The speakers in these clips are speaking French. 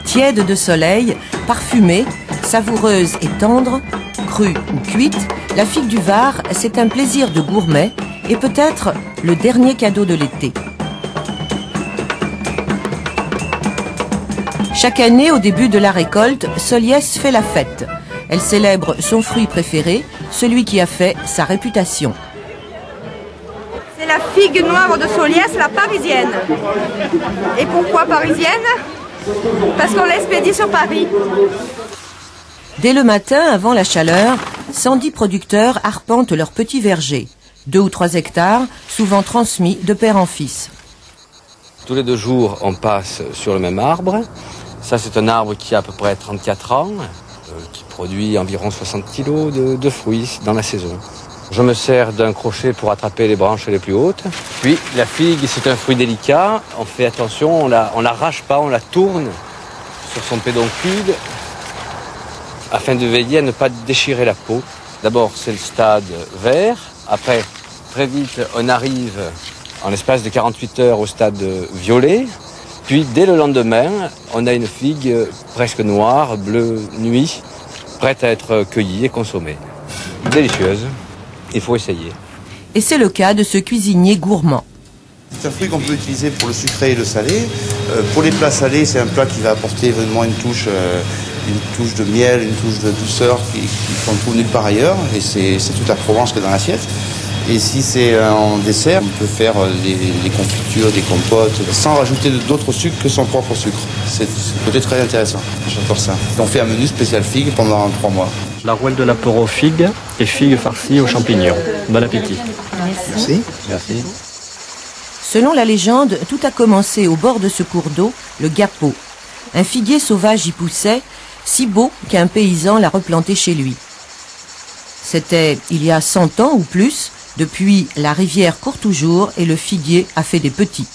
Tiède de soleil, parfumée, savoureuse et tendre, crue ou cuite, la figue du Var, c'est un plaisir de gourmet et peut-être le dernier cadeau de l'été. Chaque année, au début de la récolte, Soliès fait la fête. Elle célèbre son fruit préféré, celui qui a fait sa réputation. C'est la figue noire de Soliès, la parisienne. Et pourquoi parisienne? Parce qu'on l'expédie sur Paris. Dès le matin, avant la chaleur, 110 producteurs arpentent leurs petits vergers. 2 ou 3 hectares, souvent transmis de père en fils. Tous les 2 jours, on passe sur le même arbre. Ça, c'est un arbre qui a à peu près 34 ans, qui produit environ 60 kilos de fruits dans la saison. Je me sers d'un crochet pour attraper les branches les plus hautes. Puis, la figue, c'est un fruit délicat. On fait attention, on l'arrache pas, on la tourne sur son pédoncule afin de veiller à ne pas déchirer la peau. D'abord, c'est le stade vert. Après, très vite, on arrive en l'espace de 48 heures au stade violet. Puis, dès le lendemain, on a une figue presque noire, bleu nuit, prête à être cueillie et consommée. Délicieuse, il faut essayer. Et c'est le cas de ce cuisinier gourmand. C'est un fruit qu'on peut utiliser pour le sucré et le salé. Pour les plats salés, c'est un plat qui va apporter vraiment une touche de miel, une touche de douceur qu'on ne trouve nulle part ailleurs. Et c'est toute la Provence qui est dans l'assiette. Et si c'est en dessert, on peut faire des confitures, des compotes, sans rajouter d'autres sucres que son propre sucre. C'est peut-être très intéressant. J'adore ça. On fait un menu spécial figue pendant 3 mois. La rouelle de l'apéro aux figues et figues farcies aux champignons. Bon appétit. Merci. Merci. Selon la légende, tout a commencé au bord de ce cours d'eau, le Gapeau. Un figuier sauvage y poussait, si beau qu'un paysan l'a replanté chez lui. C'était il y a 100 ans ou plus. Depuis, la rivière court toujours et le figuier a fait des petits.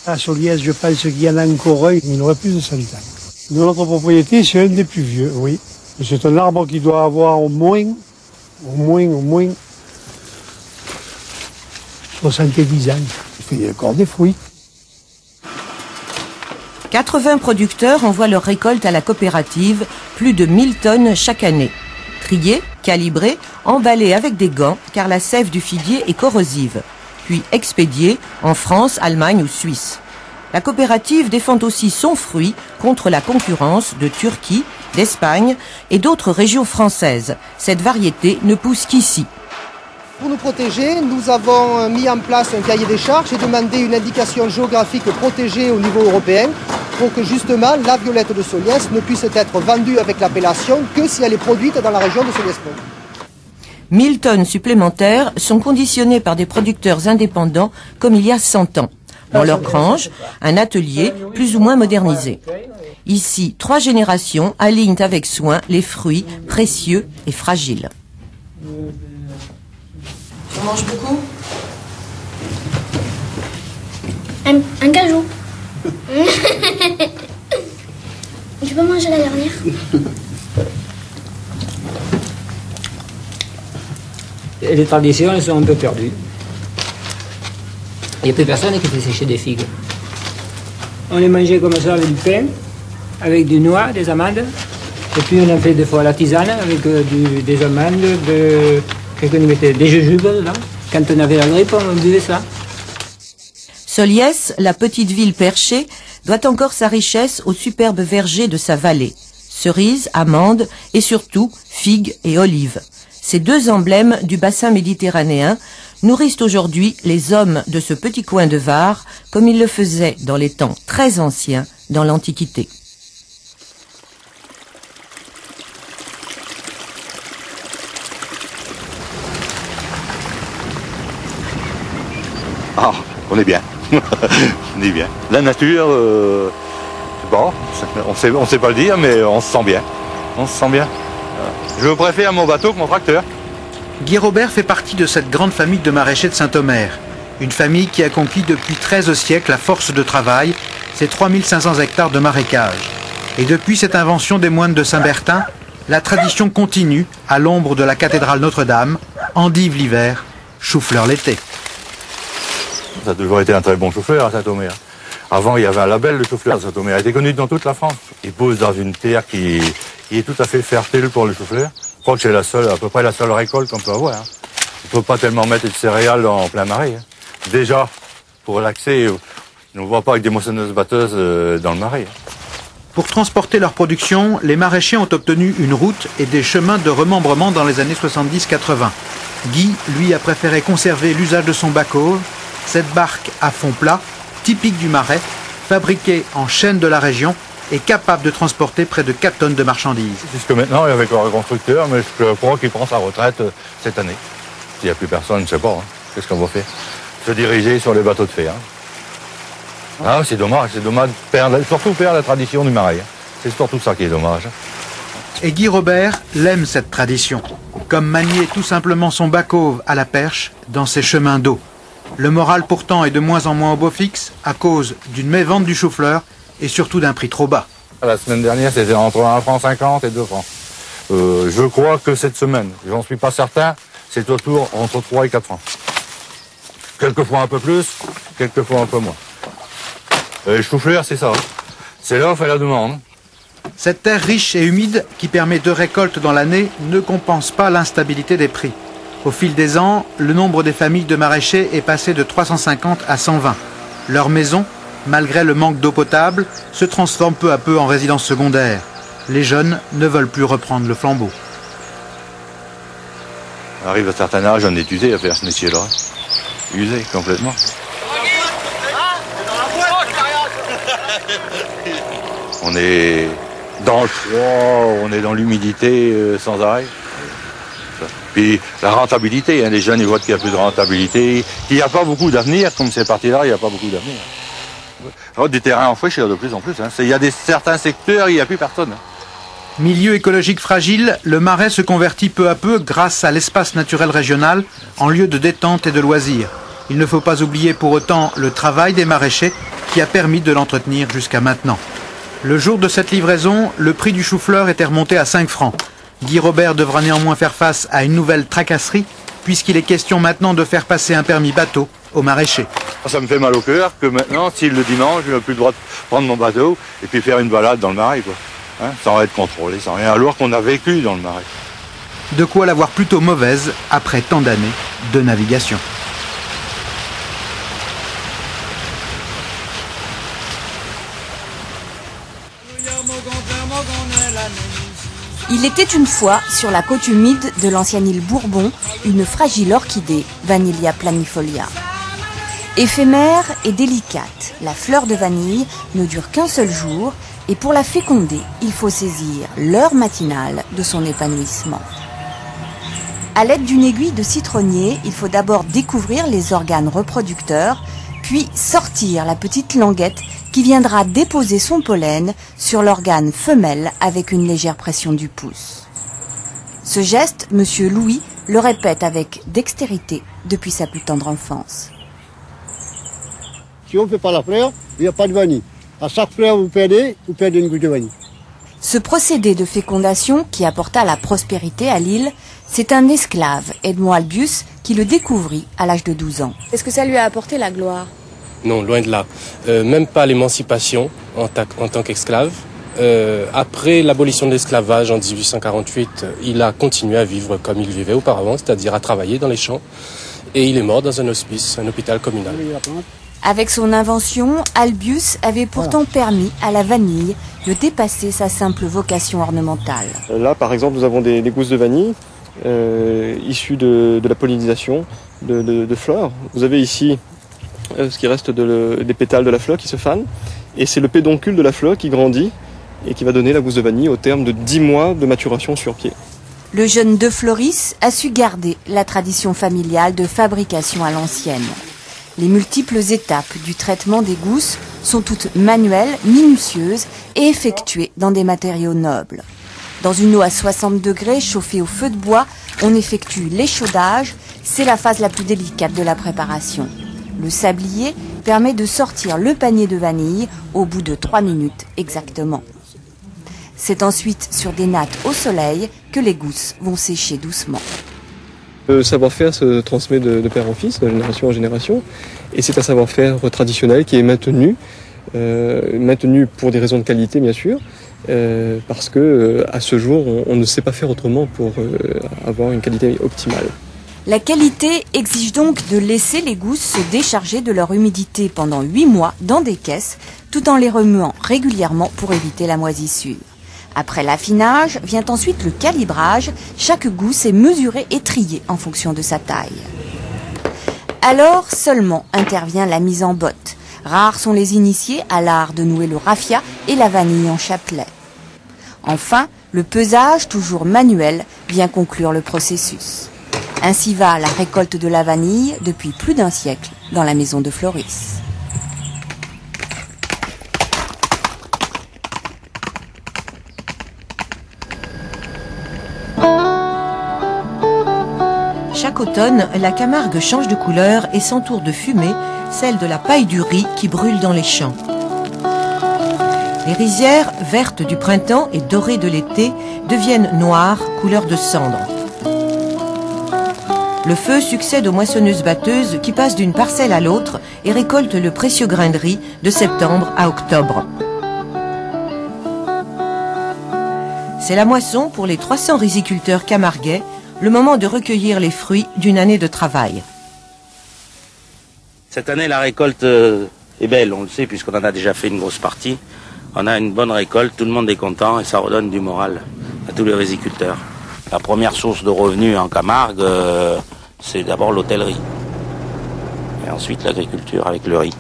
À Soliès, je pense qu'il y en a encore un, il aurait plus de 100 ans. De notre propriété, c'est un des plus vieux, oui. C'est un arbre qui doit avoir au moins 70 ans. Il fait encore des fruits. 80 producteurs envoient leur récolte à la coopérative, plus de 1000 tonnes chaque année. Triés, calibrés, emballés avec des gants, car la sève du figuier est corrosive. Puis expédiés en France, Allemagne ou Suisse. La coopérative défend aussi son fruit contre la concurrence de Turquie, d'Espagne et d'autres régions françaises. Cette variété ne pousse qu'ici. Pour nous protéger, nous avons mis en place un cahier des charges et demandé une indication géographique protégée au niveau européen pour que justement la violette de Soliès ne puisse être vendue avec l'appellation que si elle est produite dans la région de Soliès-Pont. 1000 tonnes supplémentaires sont conditionnées par des producteurs indépendants comme il y a 100 ans. Dans leur grange, un atelier plus ou moins modernisé. Ici, 3 générations alignent avec soin les fruits précieux et fragiles. Tu manges beaucoup? Un cajou. Tu peux manger la dernière? Et les traditions, elles sont un peu perdues. Il n'y a plus personne qui fait sécher des figues. On les mangeait comme ça avec du pain, avec du noix, des amandes. Et puis on a fait des fois la tisane avec des amandes, quelqu'un mettait des jujubes là. Quand on avait la grippe, on buvait ça. Soliès, la petite ville perchée, doit encore sa richesse aux superbes vergers de sa vallée. Cerises, amandes et surtout figues et olives. Ces 2 emblèmes du bassin méditerranéen nourrissent aujourd'hui les hommes de ce petit coin de Var, comme ils le faisaient dans les temps très anciens dans l'Antiquité. Ah, on est bien. On est bien. La nature, bon, on sait pas le dire, mais on se sent bien. On se sent bien. Je préfère mon bateau que mon tracteur. Guy Robert fait partie de cette grande famille de maraîchers de Saint-Omer. Une famille qui a conquis depuis 13 siècles à force de travail ses 3500 hectares de marécage. Et depuis cette invention des moines de Saint-Bertin, la tradition continue à l'ombre de la cathédrale Notre-Dame, endive l'hiver, chou-fleur l'été. Ça a toujours été un très bon chauffeur à Saint-Omer. Avant, il y avait un label de chou-fleur. Saint-Omer a été connu dans toute la France. Il pousse dans une terre qui est tout à fait fertile pour le chou-fleur. Je crois que c'est à peu près la seule récolte qu'on peut avoir. Hein. Il ne faut pas tellement mettre de céréales en plein marais. Hein. Déjà, pour l'accès, on ne voit pas avec des moissonneuses-batteuses dans le marais. Hein. Pour transporter leur production, les maraîchers ont obtenu une route et des chemins de remembrement dans les années 70-80. Guy, lui, a préféré conserver l'usage de son bac-auve, cette barque à fond plat, typique du Marais, fabriquée en chêne de la région et capable de transporter près de 4 tonnes de marchandises. Jusque maintenant, il y avait encore un constructeur, mais je crois qu'il prend sa retraite cette année. S'il n'y a plus personne, je ne sais pas. Hein. Qu'est-ce qu'on va faire? Se diriger sur les bateaux de fer. Hein. Ah, c'est dommage de surtout perdre la tradition du Marais. Hein. C'est surtout ça qui est dommage. Et Guy Robert l'aime cette tradition, comme manier tout simplement son bac-auve à la perche dans ses chemins d'eau. Le moral pourtant est de moins en moins au beau fixe à cause d'une mévente du chou-fleur et surtout d'un prix trop bas. La semaine dernière, c'était entre 1,50 franc et 2 francs. Je crois que cette semaine, j'en suis pas certain, c'est autour entre 3 et 4 francs. Quelquefois un peu plus, quelquefois un peu moins. Le chou-fleur, c'est ça. C'est l'offre et la demande. Cette terre riche et humide qui permet 2 récoltes dans l'année ne compense pas l'instabilité des prix. Au fil des ans, le nombre des familles de maraîchers est passé de 350 à 120. Leur maison, malgré le manque d'eau potable, se transforme peu à peu en résidence secondaire. Les jeunes ne veulent plus reprendre le flambeau. On arrive à un certain âge, on est usé à faire ce métier-là. Usé complètement. On est dans le froid, on est dans l'humidité sans arrêt. Puis la rentabilité, hein, les jeunes ils voient qu'il n'y a plus de rentabilité, qu'il n'y a pas beaucoup d'avenir, comme c'est parti-là, il n'y a pas beaucoup d'avenir. Alors, des terrains en friche, il y a de plus en plus. Hein. Il y a certains secteurs, il n'y a plus personne. Hein. Milieu écologique fragile, le Marais se convertit peu à peu grâce à l'espace naturel régional en lieu de détente et de loisirs. Il ne faut pas oublier pour autant le travail des maraîchers qui a permis de l'entretenir jusqu'à maintenant. Le jour de cette livraison, le prix du chou-fleur était remonté à 5 francs. Guy Robert devra néanmoins faire face à une nouvelle tracasserie puisqu'il est question maintenant de faire passer un permis bateau aux maraîchers. Ça me fait mal au cœur que maintenant, si le dimanche, je n'ai plus le droit de prendre mon bateau et puis faire une balade dans le Marais, quoi. Hein, sans être contrôlé, sans rien, alors qu'on a vécu dans le Marais. De quoi l'avoir plutôt mauvaise après tant d'années de navigation. Il était une fois, sur la côte humide de l'ancienne île Bourbon, une fragile orchidée, Vanillia planifolia. Éphémère et délicate, la fleur de vanille ne dure qu'un seul jour et pour la féconder, il faut saisir l'heure matinale de son épanouissement. À l'aide d'une aiguille de citronnier, il faut d'abord découvrir les organes reproducteurs, puis sortir la petite languette qui viendra déposer son pollen sur l'organe femelle avec une légère pression du pouce. Ce geste, Monsieur Louis le répète avec dextérité depuis sa plus tendre enfance. Si on ne fait pas la fleur, il n'y a pas de vanille. À chaque fleur, vous perdez une goutte de vanille. Ce procédé de fécondation qui apporta la prospérité à l'île, c'est un esclave, Edmond Albius, qui le découvrit à l'âge de 12 ans. Est-ce que ça lui a apporté la gloire? Non, loin de là. Même pas l'émancipation en tant qu'esclave. Après l'abolition de l'esclavage en 1848, il a continué à vivre comme il vivait auparavant, c'est-à-dire à travailler dans les champs. Et il est mort dans un hospice, un hôpital communal. Avec son invention, Albius avait pourtant permis à la vanille de dépasser sa simple vocation ornementale. Là, par exemple, nous avons des gousses de vanille issues de la pollinisation de fleurs. Vous avez ici ce qui reste des pétales de la fleur qui se fanent. Et c'est le pédoncule de la fleur qui grandit et qui va donner la gousse de vanille au terme de 10 mois de maturation sur pied. Le jeune De Floris a su garder la tradition familiale de fabrication à l'ancienne. Les multiples étapes du traitement des gousses sont toutes manuelles, minutieuses et effectuées dans des matériaux nobles. Dans une eau à 60 degrés chauffée au feu de bois, on effectue l'échaudage, c'est la phase la plus délicate de la préparation. Le sablier permet de sortir le panier de vanille au bout de 3 minutes exactement. C'est ensuite sur des nattes au soleil que les gousses vont sécher doucement. Le savoir-faire se transmet de père en fils, de génération en génération, et c'est un savoir-faire traditionnel qui est maintenu maintenu pour des raisons de qualité bien sûr, parce que à ce jour on ne sait pas faire autrement pour avoir une qualité optimale. La qualité exige donc de laisser les gousses se décharger de leur humidité pendant 8 mois dans des caisses, tout en les remuant régulièrement pour éviter la moisissure. Après l'affinage, vient ensuite le calibrage. Chaque gousse est mesurée et triée en fonction de sa taille. Alors seulement intervient la mise en botte. Rares sont les initiés à l'art de nouer le raffia et la vanille en chapelet. Enfin, le pesage, toujours manuel, vient conclure le processus. Ainsi va la récolte de la vanille depuis plus d'1 siècle dans la maison de Floris. Chaque automne, la Camargue change de couleur et s'entoure de fumée, celle de la paille du riz qui brûle dans les champs. Les rizières, vertes du printemps et dorées de l'été, deviennent noires, couleur de cendre. Le feu succède aux moissonneuses-batteuses qui passent d'une parcelle à l'autre et récoltent le précieux grain de riz de septembre à octobre. C'est la moisson pour les 300 riziculteurs camarguais, le moment de recueillir les fruits d'une année de travail. Cette année, la récolte est belle, on le sait, puisqu'on en a déjà fait une grosse partie. On a une bonne récolte, tout le monde est content et ça redonne du moral à tous les riziculteurs. La première source de revenus en Camargue, c'est d'abord l'hôtellerie. Et ensuite l'agriculture avec le riz.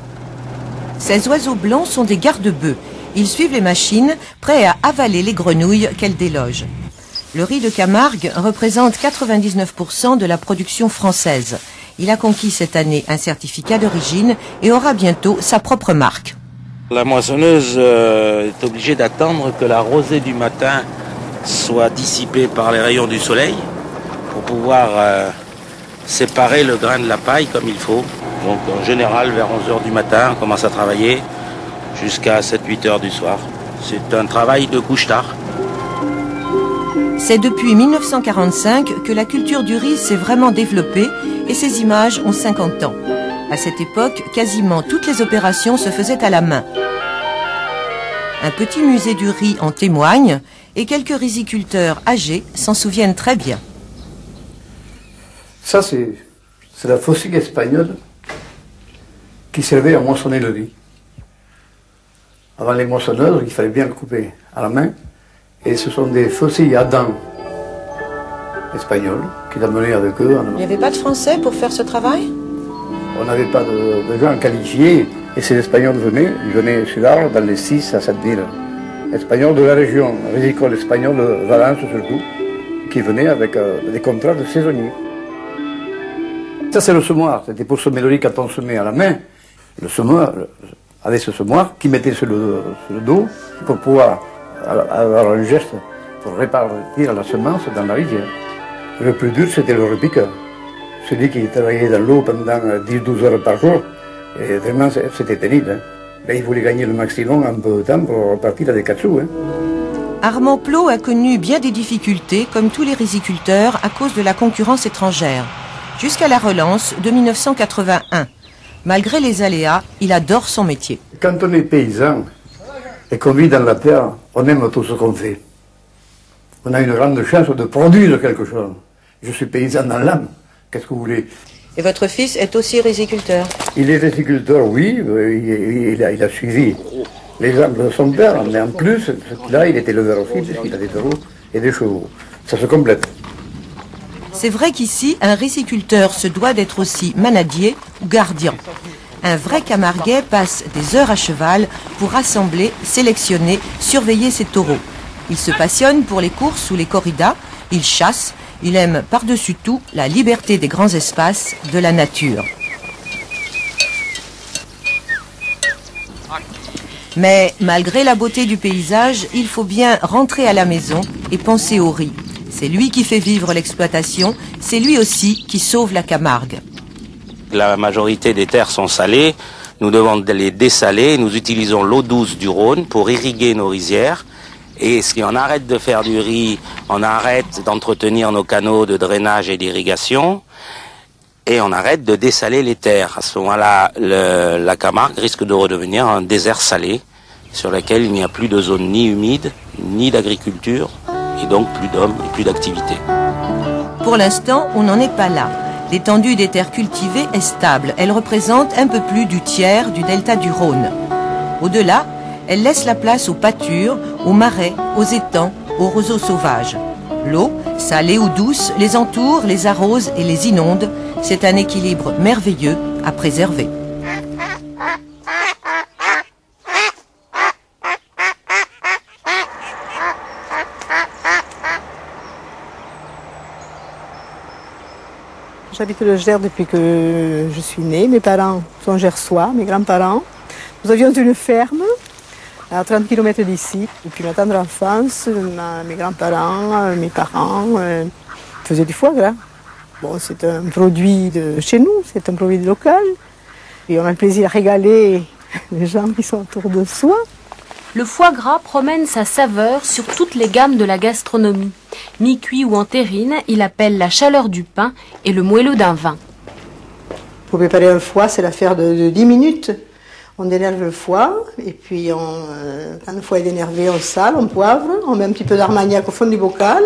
Ces oiseaux blancs sont des garde-bœufs. Ils suivent les machines, prêts à avaler les grenouilles qu'elles délogent. Le riz de Camargue représente 99% de la production française. Il a conquis cette année un certificat d'origine et aura bientôt sa propre marque. La moissonneuse est obligée d'attendre que la rosée du matin soit dissipée par les rayons du soleil pour pouvoir séparer le grain de la paille comme il faut. Donc en général vers 11h du matin on commence à travailler jusqu'à 7-8 heures du soir. C'est un travail de couche-tard. C'est depuis 1945 que la culture du riz s'est vraiment développée et ces images ont 50 ans. À cette époque, quasiment toutes les opérations se faisaient à la main. Un petit musée du riz en témoigne et quelques riziculteurs âgés s'en souviennent très bien. Ça, c'est la faucille espagnole qui servait à moissonner le riz. Avant les moissonneuses, il fallait bien le couper à la main. Et ce sont des faucilles à dents espagnoles qu'ils amenaient avec eux. Il n'y avait pas de Français pour faire ce travail? On n'avait pas de gens qualifiés. Et ces Espagnols venaient, ils venaient sur l'art dans les 6 à 7 000 Espagnols de la région, rizicole espagnole de Valence surtout, qui venaient avec des contrats de saisonniers. Ça c'est le semoir, c'était pour semer le riz quand on semait à la main. Le semeur avait ce semoir qui mettait sur le dos pour pouvoir avoir un geste pour répartir la semence dans la rizière. Le plus dur c'était le repiqueur, celui qui travaillait dans l'eau pendant 10-12 heures par jour. Et vraiment, c'était terrible. Là, il voulait gagner le maximum en peu de temps pour repartir à des 4 sous. Armand Plot a connu bien des difficultés, comme tous les riziculteurs, à cause de la concurrence étrangère, jusqu'à la relance de 1981. Malgré les aléas, il adore son métier. Quand on est paysan et qu'on vit dans la terre, on aime tout ce qu'on fait. On a une grande chance de produire quelque chose. Je suis paysan dans l'âme. Qu'est-ce que vous voulez? Et votre fils est aussi riziculteur? Il est riziculteur, oui. Il a suivi l'exemple de son père, mais en plus, là, il est éleveur aussi, puisqu'il a des taureaux et des chevaux. Ça se complète. C'est vrai qu'ici, un riziculteur se doit d'être aussi manadier ou gardien. Un vrai camarguais passe des heures à cheval pour rassembler, sélectionner, surveiller ses taureaux. Il se passionne pour les courses ou les corridas, il chasse. Il aime par-dessus tout la liberté des grands espaces, de la nature. Mais malgré la beauté du paysage, il faut bien rentrer à la maison et penser au riz. C'est lui qui fait vivre l'exploitation, c'est lui aussi qui sauve la Camargue. La majorité des terres sont salées, nous devons les dessaler, nous utilisons l'eau douce du Rhône pour irriguer nos rizières. Et si on arrête de faire du riz, on arrête d'entretenir nos canaux de drainage et d'irrigation. et on arrête de dessaler les terres. À ce moment-là, la Camargue risque de redevenir un désert salé sur lequel il n'y a plus de zone ni humide, ni d'agriculture, et donc plus d'hommes et plus d'activité. Pour l'instant, on n'en est pas là. L'étendue des terres cultivées est stable. Elle représente un peu plus du tiers du delta du Rhône. Au-delà, elle laisse la place aux pâtures, aux marais, aux étangs, aux roseaux sauvages. L'eau, salée ou douce, les entoure, les arrose et les inonde. C'est un équilibre merveilleux à préserver. J'habite le Gers depuis que je suis née. Mes parents sont gersois, mes grands-parents. Nous avions une ferme à 30 km d'ici. Depuis ma tendre enfance, mes grands-parents, mes parents faisaient du foie gras. Bon, c'est un produit de chez nous, c'est un produit local. Et on a le plaisir à régaler les gens qui sont autour de soi. Le foie gras promène sa saveur sur toutes les gammes de la gastronomie. Mi-cuit ou en terrine, il appelle la chaleur du pain et le moelleux d'un vin. Pour préparer un foie, c'est l'affaire de 10 minutes. On dénerve le foie, et puis quand le foie est énervé, on sale, on poivre, on met un petit peu d'armagnac au fond du bocal,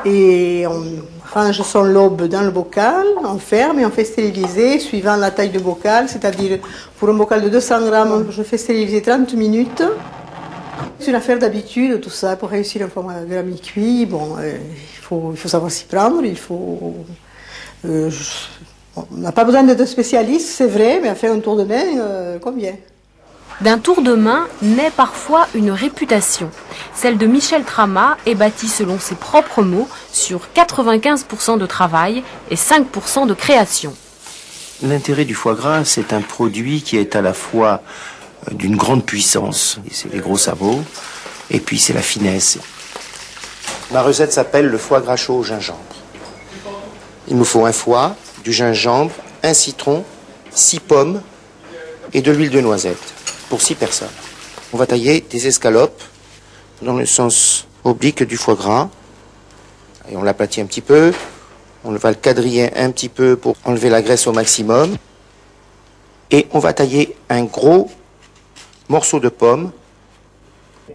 et on range son lobe dans le bocal, on ferme et on fait stériliser suivant la taille du bocal, c'est-à-dire pour un bocal de 200 grammes, je fais stériliser 30 minutes. C'est une affaire d'habitude, tout ça, pour réussir un foie gras mi-cuit, bon, il faut savoir s'y prendre, on n'a pas besoin d'être spécialiste, c'est vrai, mais à faire un tour de main, combien? D'un tour de main naît parfois une réputation. Celle de Michel Trama est bâtie selon ses propres mots sur 95% de travail et 5% de création. L'intérêt du foie gras, c'est un produit qui est à la fois d'une grande puissance, c'est les gros sabots, et puis c'est la finesse. Ma recette s'appelle le foie gras chaud au gingembre. Il nous faut un foie, du gingembre, un citron, 6 pommes et de l'huile de noisette pour 6 personnes. On va tailler des escalopes dans le sens oblique du foie gras et on l'aplatit un petit peu. On va le quadriller un petit peu pour enlever la graisse au maximum. Et on va tailler un gros morceau de pomme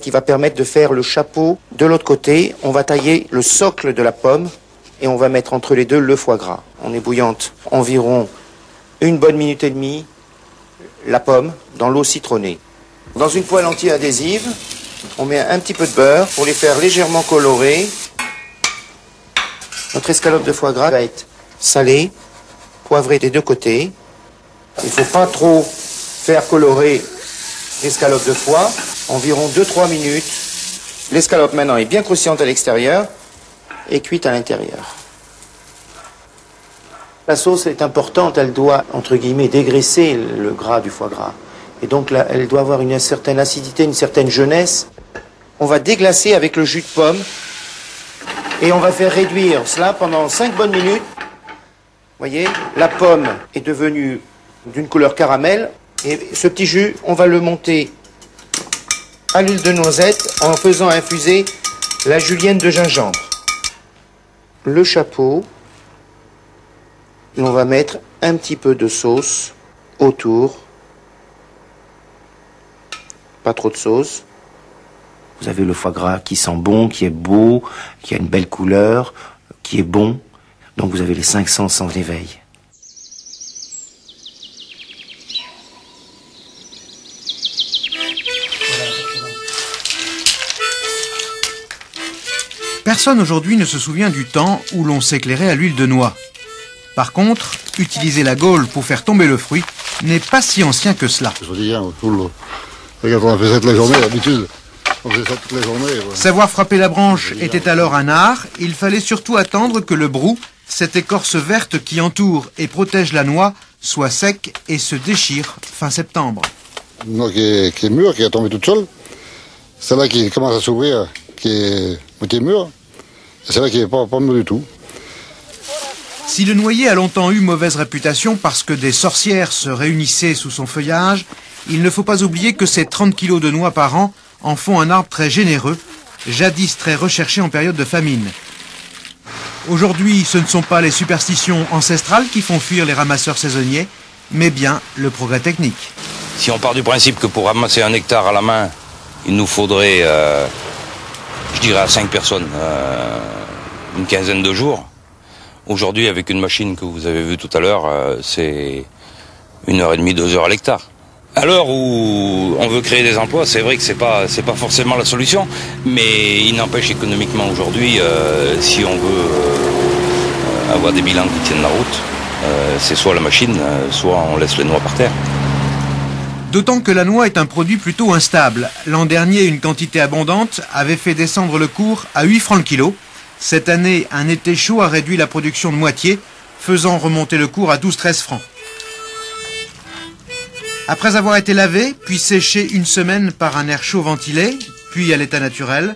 qui va permettre de faire le chapeau. De l'autre côté, on va tailler le socle de la pomme et on va mettre entre les deux le foie gras. On ébouillante environ une bonne minute et demie la pomme dans l'eau citronnée. Dans une poêle anti-adhésive, on met un petit peu de beurre pour les faire légèrement colorer. Notre escalope de foie gras va être salée, poivrée des deux côtés. Il ne faut pas trop faire colorer l'escalope de foie, environ 2-3 minutes. L'escalope maintenant est bien croustillante à l'extérieur et cuite à l'intérieur. La sauce est importante, elle doit, entre guillemets, dégraisser le gras du foie gras. Et donc là, elle doit avoir une certaine acidité, une certaine jeunesse. On va déglacer avec le jus de pomme et on va faire réduire cela pendant 5 bonnes minutes. Vous voyez, la pomme est devenue d'une couleur caramel et ce petit jus, on va le monter à l'huile de noisette en faisant infuser la julienne de gingembre. Le chapeau, on va mettre un petit peu de sauce autour. Pas trop de sauce. Vous avez le foie gras qui sent bon, qui est beau, qui a une belle couleur, qui est bon. Donc vous avez les 5 sens en éveil. Personne aujourd'hui ne se souvient du temps où l'on s'éclairait à l'huile de noix. Par contre, utiliser la gaule pour faire tomber le fruit n'est pas si ancien que cela. Regarde, on fait ça toute la journée, d'habitude. On fait ça toute la journée. Ouais. Savoir frapper la branche était alors un art. Il fallait surtout attendre que le brou, cette écorce verte qui entoure et protège la noix, soit sec et se déchire fin septembre. Une noix qui est mûre, qui a tombé toute seule. Celle-là qui commence à s'ouvrir, qui est moitié mûre. Et celle-là qui n'est pas mûre du tout. Si le noyer a longtemps eu mauvaise réputation parce que des sorcières se réunissaient sous son feuillage, il ne faut pas oublier que ces 30 kilos de noix par an en font un arbre très généreux, jadis très recherché en période de famine. Aujourd'hui, ce ne sont pas les superstitions ancestrales qui font fuir les ramasseurs saisonniers, mais bien le progrès technique. Si on part du principe que pour ramasser 1 hectare à la main, il nous faudrait, je dirais à 5 personnes, une quinzaine de jours. Aujourd'hui, avec une machine que vous avez vue tout à l'heure, c'est 1h30, 2 heures à l'hectare. À l'heure où on veut créer des emplois, c'est vrai que c'est pas forcément la solution, mais il n'empêche économiquement aujourd'hui, si on veut avoir des bilans qui tiennent la route, c'est soit la machine, soit on laisse les noix par terre. D'autant que la noix est un produit plutôt instable. L'an dernier, une quantité abondante avait fait descendre le cours à 8 francs le kilo. Cette année, un été chaud a réduit la production de moitié, faisant remonter le cours à 12-13 francs. Après avoir été lavé, puis séché une semaine par un air chaud ventilé, puis à l'état naturel,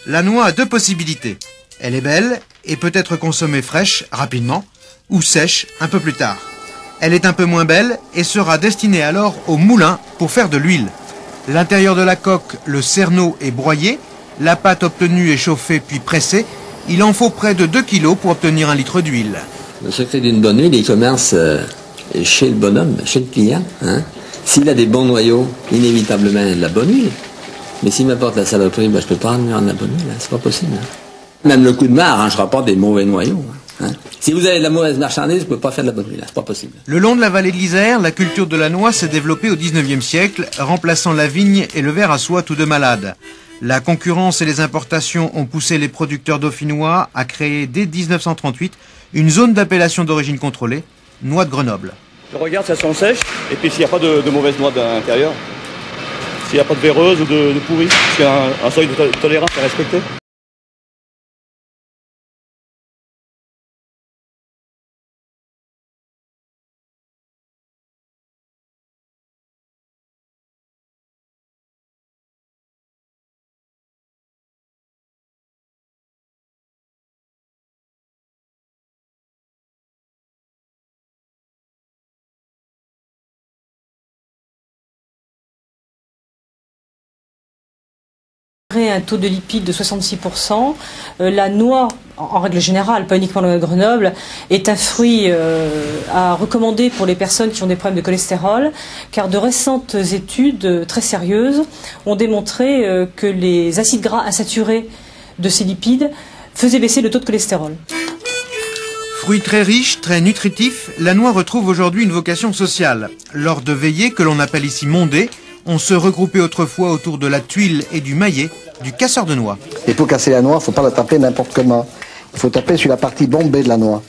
la noix a 2 possibilités. Elle est belle et peut être consommée fraîche, rapidement, ou sèche, un peu plus tard. Elle est un peu moins belle et sera destinée alors au moulin pour faire de l'huile. L'intérieur de la coque, le cerneau est broyé, la pâte obtenue est chauffée puis pressée. Il en faut près de 2 kilos pour obtenir 1 litre d'huile. Le secret d'une bonne huile, il commence chez le bonhomme, chez le client. Hein. S'il a des bons noyaux, inévitablement de la bonne huile. Mais s'il m'apporte la saloperie, je ne peux pas en de la bonne huile, c'est pas possible. Hein. Même le coup de main n'arrangera pas des mauvais noyaux. Hein. Si vous avez de la mauvaise marchandise, vous ne pouvez pas faire de la bonne huile, c'est pas possible. Le long de la vallée de l'Isère, la culture de la noix s'est développée au 19e siècle, remplaçant la vigne et le verre à soie, tous deux malades. La concurrence et les importations ont poussé les producteurs dauphinois à créer dès 1938 une zone d'appellation d'origine contrôlée, noix de Grenoble. Je regarde si elles sont sèches, et puis s'il n'y a pas de mauvaises noix à l'intérieur, s'il n'y a pas de véreuses ou de pourries, parce qu'il y a un seuil de tolérance à respecter. Un taux de lipides de 66%. La noix, en règle générale, pas uniquement la noix de Grenoble, est un fruit à recommander pour les personnes qui ont des problèmes de cholestérol, car de récentes études très sérieuses ont démontré que les acides gras insaturés de ces lipides faisaient baisser le taux de cholestérol. Fruit très riche, très nutritif, la noix retrouve aujourd'hui une vocation sociale. Lors de veillées que l'on appelle ici mondées, on se regroupait autrefois autour de la tuile et du maillet du casseur de noix. Et pour casser la noix, il ne faut pas la taper n'importe comment. Il faut taper sur la partie bombée de la noix.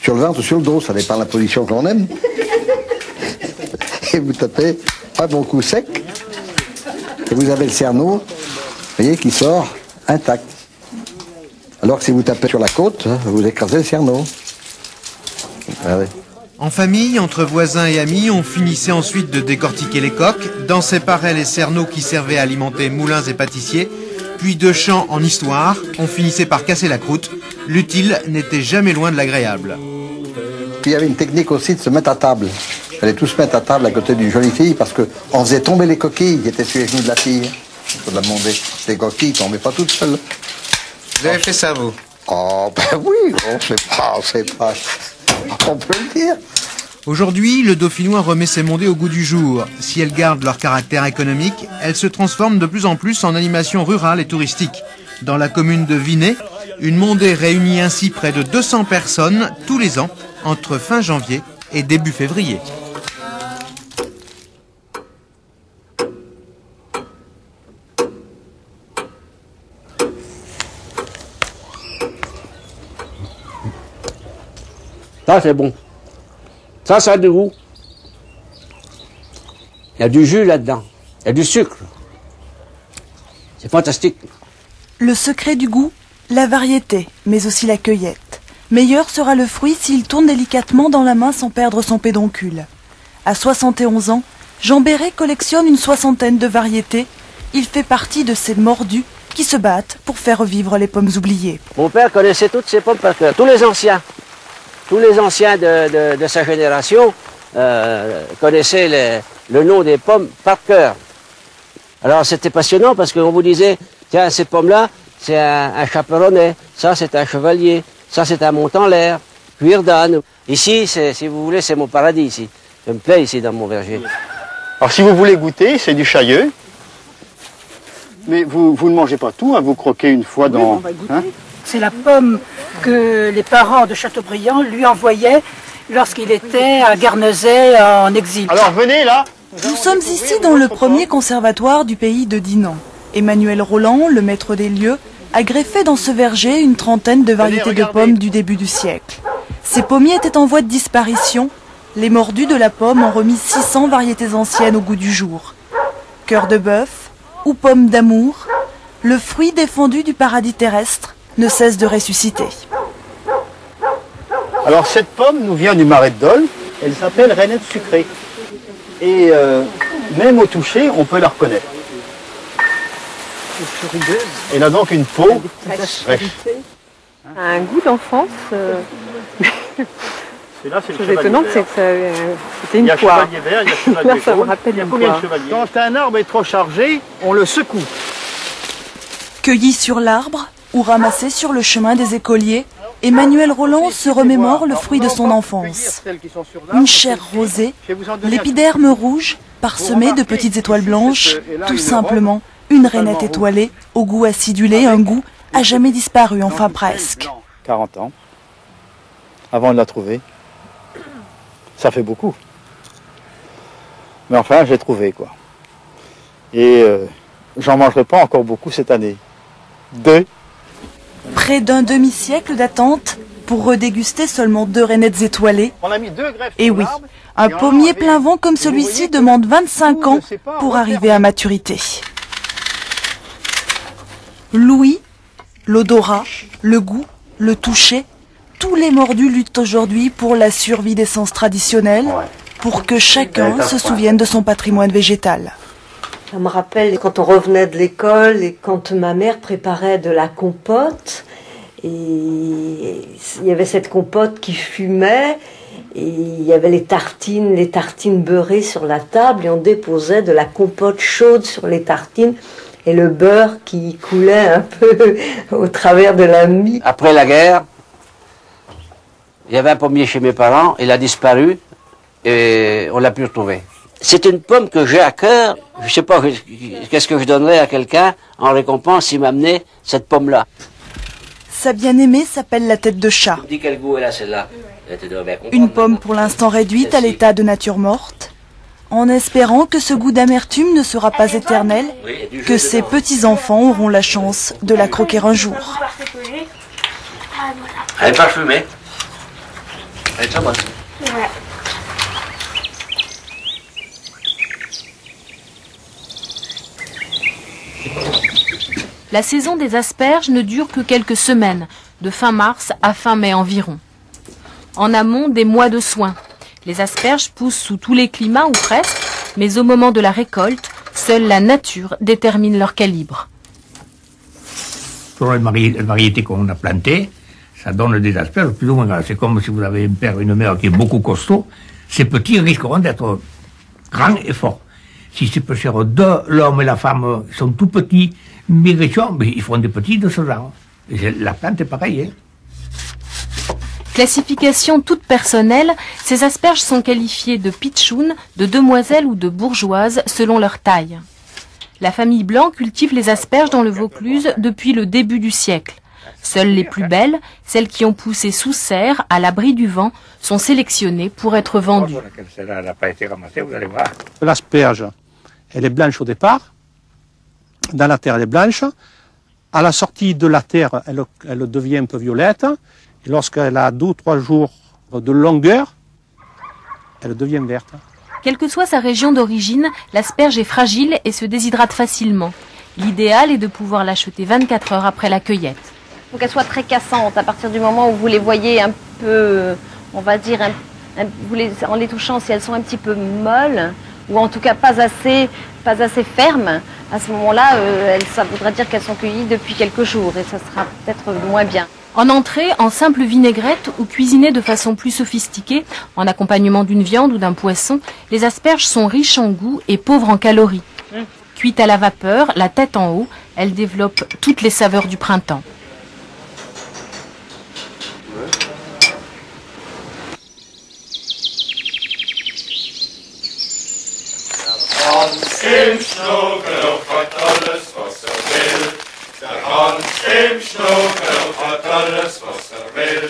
Sur le ventre ou sur le dos, ça dépend de la position que l'on aime. Et vous tapez pas bon coup sec. Et vous avez le cerneau, vous voyez, qui sort intact. Alors que si vous tapez sur la côte, vous écrasez le cerneau. Allez. En famille, entre voisins et amis, on finissait ensuite de décortiquer les coques, d'en séparer les cerneaux qui servaient à alimenter moulins et pâtissiers, puis de chants en histoire, on finissait par casser la croûte. L'utile n'était jamais loin de l'agréable. Puis il y avait une technique aussi de se mettre à table. Il fallait tous se mettre à table à côté d'une jolie fille parce qu'on faisait tomber les coquilles qui étaient sur les genoux de la fille. Il faut la demander. Les coquilles ne tombaient pas toutes seules. Vous avez fait ça, vous? Oh, ben oui, on sait pas. On peut le dire. Aujourd'hui, le dauphinois remet ses mondées au goût du jour. Si elles gardent leur caractère économique, elles se transforment de plus en plus en animation rurale et touristique. Dans la commune de Vinay, une mondée réunit ainsi près de 200 personnes tous les ans, entre fin janvier et début février. Ça, c'est bon. Ça a du goût. Il y a du jus là-dedans. Il y a du sucre. C'est fantastique. Le secret du goût, la variété, mais aussi la cueillette. Meilleur sera le fruit s'il tourne délicatement dans la main sans perdre son pédoncule. À 71 ans, Jean Béret collectionne une 60aine de variétés. Il fait partie de ces mordus qui se battent pour faire revivre les pommes oubliées. Mon père connaissait toutes ces pommes par cœur. Tous les anciens de sa génération connaissaient le nom des pommes par cœur. Alors c'était passionnant parce qu'on vous disait, tiens, ces pommes-là, c'est un chaperonnet, ça c'est un chevalier, Ça, c'est un montant l'air, cuir d'âne. Ici, si vous voulez, c'est mon paradis ici. Je me plais ici dans mon verger. Alors si vous voulez goûter, c'est du chailleux. Mais vous ne mangez pas tout, hein, vous croquez une fois dans... Oui, on va goûter. Hein? C'est la pomme que les parents de Chateaubriand lui envoyaient lorsqu'il était à Guernesey en exil. Alors venez là. Nous sommes ici dans le premier conservatoire du pays de Dinan. Emmanuel Roland, le maître des lieux, a greffé dans ce verger une trentaine de variétés de pommes du début du siècle. Ces pommiers étaient en voie de disparition. Les mordus de la pomme ont remis 600 variétés anciennes au goût du jour. Cœur de bœuf ou pomme d'amour, le fruit défendu du paradis terrestre ne cesse de ressusciter. Alors cette pomme nous vient du marais de Dole, elle s'appelle rainette sucrée. Et même au toucher, on peut la reconnaître. Elle a donc une peau fraîche. Un goût d'enfance. Là, c'est chose étonnante, c'est que c'était une poire. Il y a chevalier vert, il y a chevalier Là, ça me rappelle une poire. Quand un arbre est trop chargé, on le secoue. Cueilli sur l'arbre ou ramassé sur le chemin des écoliers, Emmanuel Roland se remémore le fruit de son enfance. Une chair rosée, l'épiderme rouge, parsemé de petites étoiles blanches, tout simplement une rainette étoilée, au goût acidulé, un goût à jamais disparu, enfin presque. 40 ans, avant de la trouver. Ça fait beaucoup. Mais enfin, j'ai trouvé, quoi. Et j'en mangerai pas encore beaucoup cette année. 2. Près d'un demi-siècle d'attente pour redéguster seulement 2 rainettes étoilées. On a mis 2 greffes. Et oui, un pommier plein vent comme celui-ci demande 25 ans pour arriver à maturité. L'ouïe, l'odorat, le goût, le toucher, tous les mordus luttent aujourd'hui pour la survie des sens traditionnels, pour que chacun se souvienne de son patrimoine végétal. Ça me rappelle quand on revenait de l'école et quand ma mère préparait de la compote. Et il y avait cette compote qui fumait et il y avait les tartines beurrées sur la table et on déposait de la compote chaude sur les tartines et le beurre qui coulait un peu au travers de la mie. Après la guerre, il y avait un pommier chez mes parents, il a disparu et on l'a pu retrouver. C'est une pomme que j'ai à cœur. Je ne sais pas qu'est-ce que je donnerais à quelqu'un en récompense s'il m'amenait cette pomme-là. Sa bien-aimée s'appelle la tête de chat. Dis quel goût elle a celle-là. Une pomme pour l'instant réduite à l'état de nature morte, en espérant que ce goût d'amertume ne sera pas éternel, que ses petits-enfants auront la chance de la croquer un jour. Elle n'est pas fumée. Elle est très bonne. La saison des asperges ne dure que quelques semaines, de fin mars à fin mai environ. En amont, des mois de soins. Les asperges poussent sous tous les climats ou presque, mais au moment de la récolte, seule la nature détermine leur calibre. Selon les variétés qu'on a plantées, ça donne des asperges plus ou moins grandes. C'est comme si vous avez un père et une mère qui est beaucoup costaud, ces petits risqueront d'être grands et forts. Si c'est peu cher, l'homme et la femme sont tout petits, mais ils font des petits de ce genre. Et la plante est pareille. Hein. Classification toute personnelle, ces asperges sont qualifiées de pitchoun, de demoiselles ou de bourgeoises selon leur taille. La famille Blanc cultive les asperges dans le Vaucluse depuis le début du siècle. Seules les plus belles, celles qui ont poussé sous serre, à l'abri du vent, sont sélectionnées pour être vendues. Celle-là n'a pas été ramassée, vous allez voir. L'asperge, elle est blanche au départ. Dans la terre, elle est blanche. À la sortie de la terre, elle devient un peu violette. Et lorsqu'elle a 2 ou 3 jours de longueur, elle devient verte. Quelle que soit sa région d'origine, l'asperge est fragile et se déshydrate facilement. L'idéal est de pouvoir l'acheter 24 heures après la cueillette. Il faut qu'elles soient très cassantes à partir du moment où vous les voyez un peu, on va dire, en les touchant, si elles sont un petit peu molles, ou en tout cas pas assez fermes, à ce moment-là, ça voudra dire qu'elles sont cueillies depuis quelques jours et ça sera peut-être moins bien. En entrée, en simple vinaigrette ou cuisinées de façon plus sophistiquée, en accompagnement d'une viande ou d'un poisson, les asperges sont riches en goût et pauvres en calories. Cuites à la vapeur, la tête en haut, elles développent toutes les saveurs du printemps. Hans im Schnuckeloch hat alles, was will. Der Hans im Schnuckeloch hat alles, was will.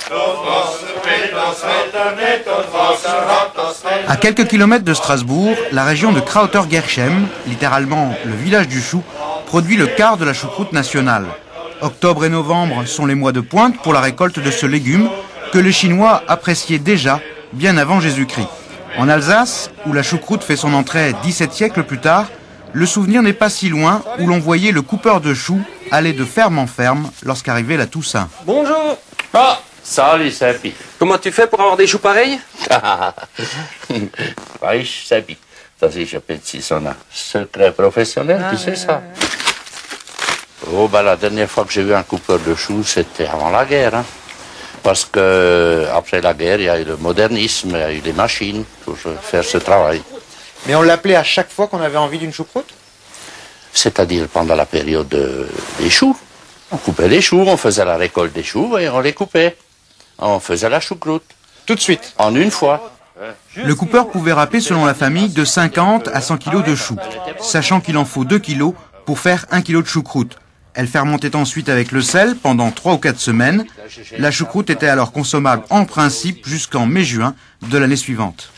Doch was will, das will nicht, und was hat, das will. À quelques kilomètres de Strasbourg, la région de Krauter-Gershem, littéralement le village du chou, produit le quart de la choucroute nationale. Octobre et novembre sont les mois de pointe pour la récolte de ce légume que les Chinois appréciaient déjà bien avant Jésus-Christ. En Alsace, où la choucroute fait son entrée 17 siècles plus tard, le souvenir n'est pas si loin où l'on voyait le coupeur de choux aller de ferme en ferme lorsqu'arrivait la Toussaint. Bonjour. Ah, salut Sapi. Comment tu fais pour avoir des choux pareils? Weich, Sapi. Das ist ein petit so un secret professionnel, tu sais ça. Oh, bah, la dernière fois que j'ai vu un coupeur de choux, c'était avant la guerre. Hein. Parce que après la guerre, il y a eu le modernisme, il y a eu les machines pour faire ce travail. Mais on l'appelait à chaque fois qu'on avait envie d'une choucroute? C'est-à-dire pendant la période des choux. On coupait les choux, on faisait la récolte des choux et on les coupait. On faisait la choucroute. Tout de suite? En une fois. Le coupeur pouvait râper selon la famille de 50 à 100 kg de choux, sachant qu'il en faut 2 kg pour faire 1 kg de choucroute. Elle fermentait ensuite avec le sel pendant 3 ou 4 semaines. La choucroute était alors consommable en principe jusqu'en mai-juin de l'année suivante.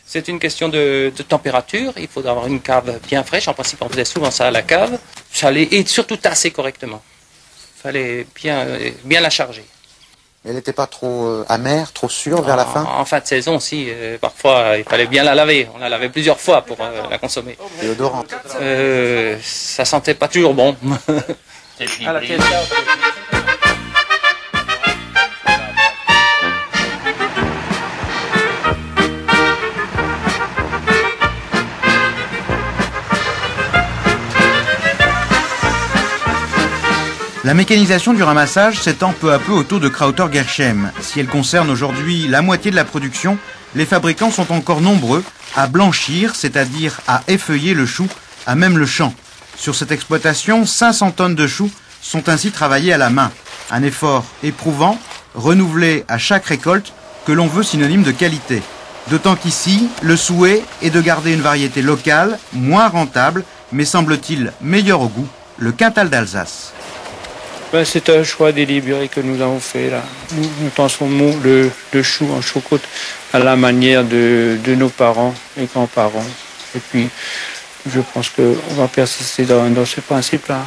C'est une question de température. Il faut avoir une cave bien fraîche. En principe, on faisait souvent ça à la cave. Et surtout tasser correctement. Il fallait bien la charger. Elle n'était pas trop amère, trop sûre vers la fin? En fin de saison aussi, parfois il fallait bien la laver. On la lavait plusieurs fois pour la consommer. Et odorante? Ça sentait pas toujours bon. La mécanisation du ramassage s'étend peu à peu autour de Krauter-Gershem. Si elle concerne aujourd'hui la moitié de la production, les fabricants sont encore nombreux à blanchir, c'est-à-dire à effeuiller le chou à même le champ. Sur cette exploitation, 500 tonnes de choux sont ainsi travaillées à la main. Un effort éprouvant, renouvelé à chaque récolte, que l'on veut synonyme de qualité. D'autant qu'ici, le souhait est de garder une variété locale, moins rentable, mais semble-t-il meilleure au goût, le Quintal d'Alsace. Ben, c'est un choix délibéré que nous avons fait là. Nous transformons le chou en choucroute à la manière de nos parents et grands-parents. Et puis, je pense qu'on va persister dans ce principe-là.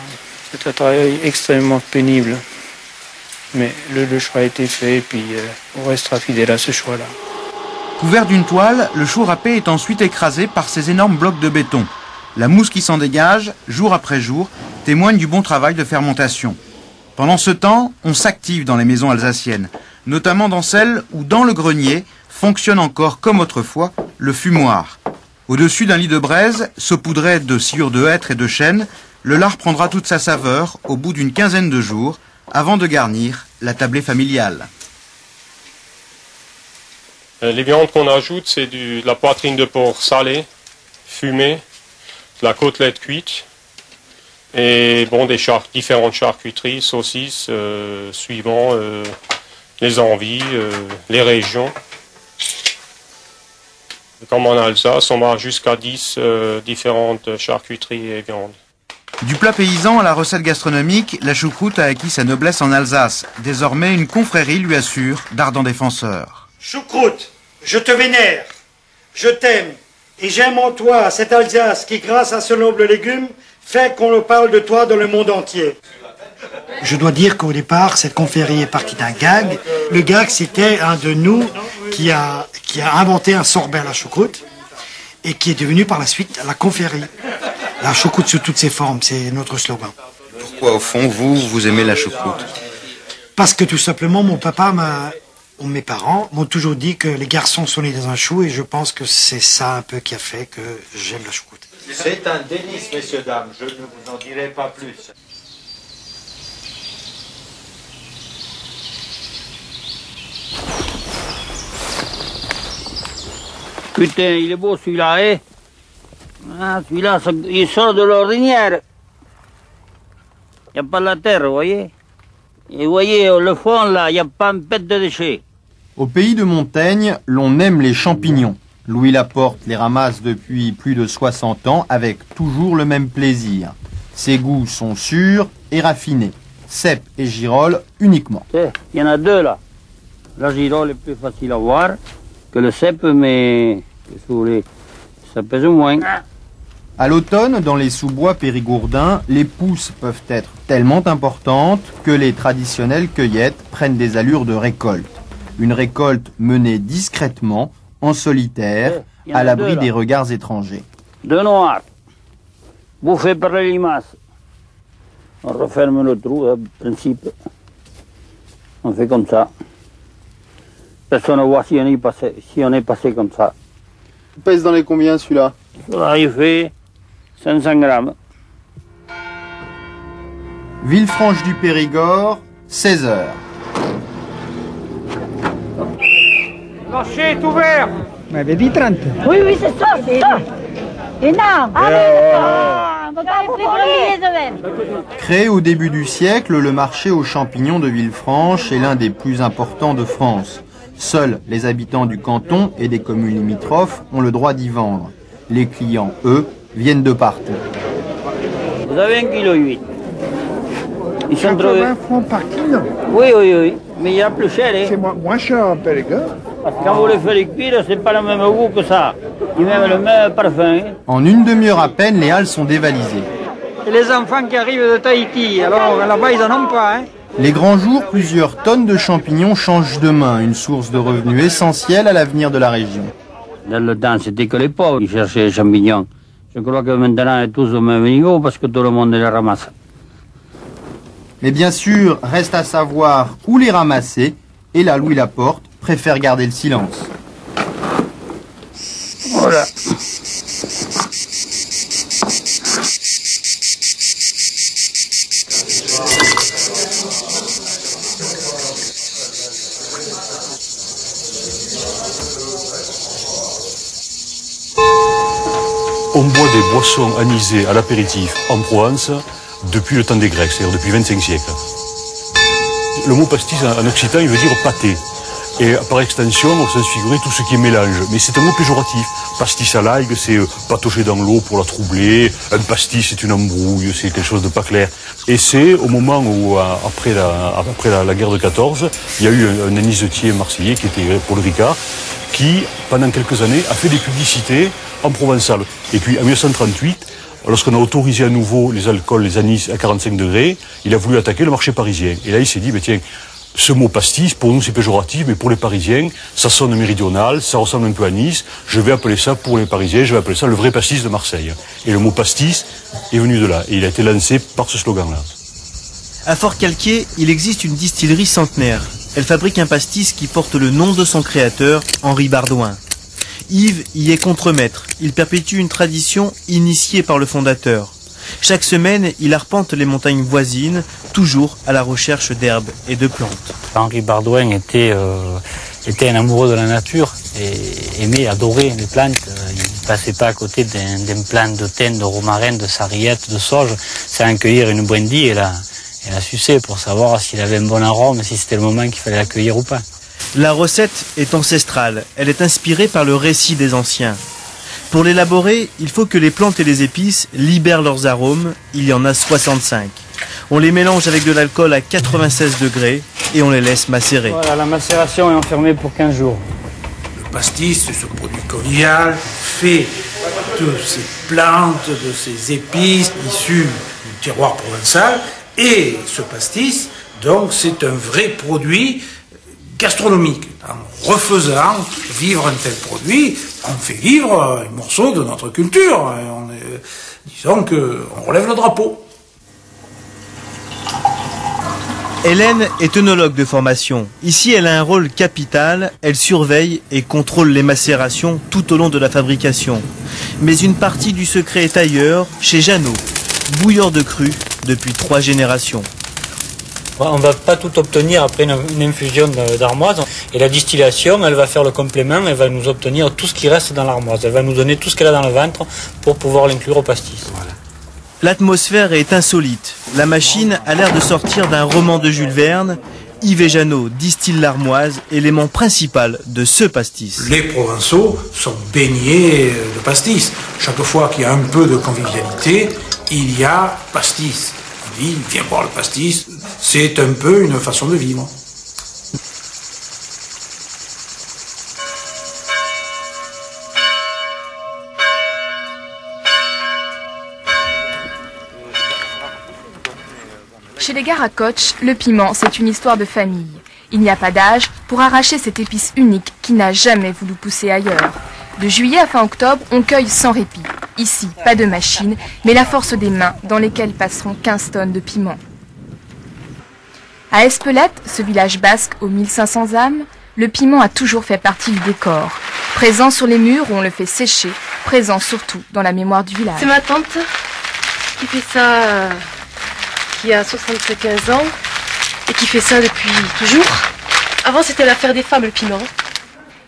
C'est un travail extrêmement pénible. Mais le choix a été fait et puis on restera fidèle à ce choix-là. Couvert d'une toile, le chou râpé est ensuite écrasé par ces énormes blocs de béton. La mousse qui s'en dégage, jour après jour, témoigne du bon travail de fermentation. Pendant ce temps, on s'active dans les maisons alsaciennes, notamment dans celles où, dans le grenier, fonctionne encore comme autrefois le fumoir. Au-dessus d'un lit de braise, saupoudré de sciure de hêtre et de chêne, le lard prendra toute sa saveur au bout d'une quinzaine de jours, avant de garnir la tablée familiale. Les viandes qu'on ajoute, c'est de la poitrine de porc salée, fumée, de la côtelette cuite, et bon, différentes charcuteries, saucisses, suivant les envies, les régions. Comme en Alsace, on mange jusqu'à 10 différentes charcuteries et viandes. Du plat paysan à la recette gastronomique, la choucroute a acquis sa noblesse en Alsace. Désormais, une confrérie lui assure d'ardents défenseurs. Choucroute, je te vénère, je t'aime, et j'aime en toi cette Alsace qui, grâce à ce noble légume, fait qu'on le parle de toi dans le monde entier. Je dois dire qu'au départ, cette confrérie est partie d'un gag. Le gag, c'était un de nous qui a inventé un sorbet à la choucroute et qui est devenu par la suite la confrérie. La choucroute sous toutes ses formes, c'est notre slogan. Pourquoi, au fond, vous aimez la choucroute? Parce que tout simplement, mon papa ou mes parents m'ont toujours dit que les garçons sont nés dans un chou et je pense que c'est ça un peu qui a fait que j'aime la choucroute. C'est un délice, messieurs, dames, je ne vous en dirai pas plus. Putain, il est beau celui-là, hein? Ah, celui-là, il sort de l'ordinaire. Il n'y a pas de la terre, vous voyez? Et vous voyez, le fond, là, il n'y a pas un pet de déchets. Au pays de Montaigne, l'on aime les champignons. Louis Laporte les ramasse depuis plus de 60 ans avec toujours le même plaisir. Ses goûts sont sûrs et raffinés. Cèpe et girolles uniquement. Il y en a deux là. La girole est plus facile à voir que le cèpe, mais ça pèse moins. À l'automne, dans les sous-bois périgourdins, les pousses peuvent être tellement importantes que les traditionnelles cueillettes prennent des allures de récolte. Une récolte menée discrètement, en solitaire, à l'abri des regards étrangers. Deux noirs, bouffés par les limaces. On referme le trou, en principe. On fait comme ça. Personne ne voit si on est passé comme ça. Il pèse dans les combien celui-là? Là, il fait 500 grammes. Villefranche du Périgord, 16 heures. Le marché est ouvert. On m'avait dit 30. Oui, c'est ça, c'est ça. Énorme. Créé au début du siècle, le marché aux champignons de Villefranche est l'un des plus importants de France. Seuls les habitants du canton et des communes limitrophes ont le droit d'y vendre. Les clients, eux, viennent de partout. Vous avez 1,8 kg. Ils sont 80 francs par kilo. Oui. Mais il y a plus cher. Hein. C'est moins cher en Périgord. Parce que quand vous les faites cuire, c'est pas le même goût que ça. Ni même le même parfum. Hein. En une demi-heure à peine, les halles sont dévalisées. Et les enfants qui arrivent de Tahiti, alors là-bas ils n'en ont pas. Hein. Les grands jours, plusieurs tonnes de champignons changent de main, une source de revenus essentielle à l'avenir de la région. Dans le temps, c'était que les pauvres qui cherchaient les champignons. Je crois que maintenant, ils sont tous au même niveau parce que tout le monde les ramasse. Mais bien sûr, reste à savoir où les ramasser, et là, Louis Laporte préfère garder le silence. Voilà. On boit des boissons anisées à l'apéritif en Provence depuis le temps des Grecs, c'est-à-dire depuis 25 siècles. Le mot pastis en occitan, il veut dire pâté. Et par extension, au sens figuré, tout ce qui est mélange. Mais c'est un mot péjoratif. Pastis à l'ail, c'est patauger dans l'eau pour la troubler. Un pastis, c'est une embrouille, c'est quelque chose de pas clair. Et c'est au moment où, après la guerre de 14, il y a eu un anisetier marseillais qui était Paul Ricard, qui, pendant quelques années, a fait des publicités en provençal. Et puis, en 1938, lorsqu'on a autorisé à nouveau les alcools, les anis à 45 degrés, il a voulu attaquer le marché parisien. Et là, il s'est dit, tiens, ce mot pastis, pour nous c'est péjoratif, mais pour les Parisiens, ça sonne méridional, ça ressemble un peu à Nice, je vais appeler ça, pour les Parisiens, je vais appeler ça le vrai pastis de Marseille. Et le mot pastis est venu de là, et il a été lancé par ce slogan-là. À Fort-Calquier, il existe une distillerie centenaire. Elle fabrique un pastis qui porte le nom de son créateur, Henri Bardouin. Yves y est contremaître. Il perpétue une tradition initiée par le fondateur. Chaque semaine, il arpente les montagnes voisines, toujours à la recherche d'herbes et de plantes. Henri Bardouin était un amoureux de la nature et aimait, adorait les plantes. Il ne passait pas à côté d'un plant de thym, de romarin, de sarriette, de sauge, sans cueillir une brindille et la sucer pour savoir s'il avait un bon arôme, si c'était le moment qu'il fallait la cueillir ou pas. La recette est ancestrale. Elle est inspirée par le récit des anciens. Pour l'élaborer, il faut que les plantes et les épices libèrent leurs arômes. Il y en a 65. On les mélange avec de l'alcool à 96 degrés et on les laisse macérer. Voilà, la macération est enfermée pour 15 jours. Le pastis, c'est ce produit convivial fait de ces plantes, de ces épices issues du terroir provençal. Et ce pastis, donc, c'est un vrai produit gastronomique. En refaisant vivre un tel produit, on fait vivre un morceau de notre culture. Disons qu'on relève le drapeau. Hélène est œnologue de formation. Ici, elle a un rôle capital. Elle surveille et contrôle les macérations tout au long de la fabrication. Mais une partie du secret est ailleurs, chez Jeannot, bouilleur de cru depuis 3 générations. On ne va pas tout obtenir après une infusion d'armoise. Et la distillation, elle va faire le complément, elle va nous obtenir tout ce qui reste dans l'armoise. Elle va nous donner tout ce qu'elle a dans le ventre pour pouvoir l'inclure au pastis. Voilà. L'atmosphère est insolite. La machine a l'air de sortir d'un roman de Jules Verne. Yves et Jeannot distillent l'armoise, élément principal de ce pastis. Les Provençaux sont baignés de pastis. Chaque fois qu'il y a un peu de convivialité, il y a pastis. On dit, viens boire le pastis. C'est un peu une façon de vivre. Chez les Garacoches, le piment, c'est une histoire de famille. Il n'y a pas d'âge pour arracher cette épice unique qui n'a jamais voulu pousser ailleurs. De juillet à fin octobre, on cueille sans répit. Ici, pas de machine, mais la force des mains dans lesquelles passeront 15 tonnes de piment. À Espelette, ce village basque aux 1500 âmes, le piment a toujours fait partie du décor. Présent sur les murs où on le fait sécher, présent surtout dans la mémoire du village. C'est ma tante qui fait ça, qui a 75 ans et qui fait ça depuis toujours. Avant, c'était l'affaire des femmes, le piment.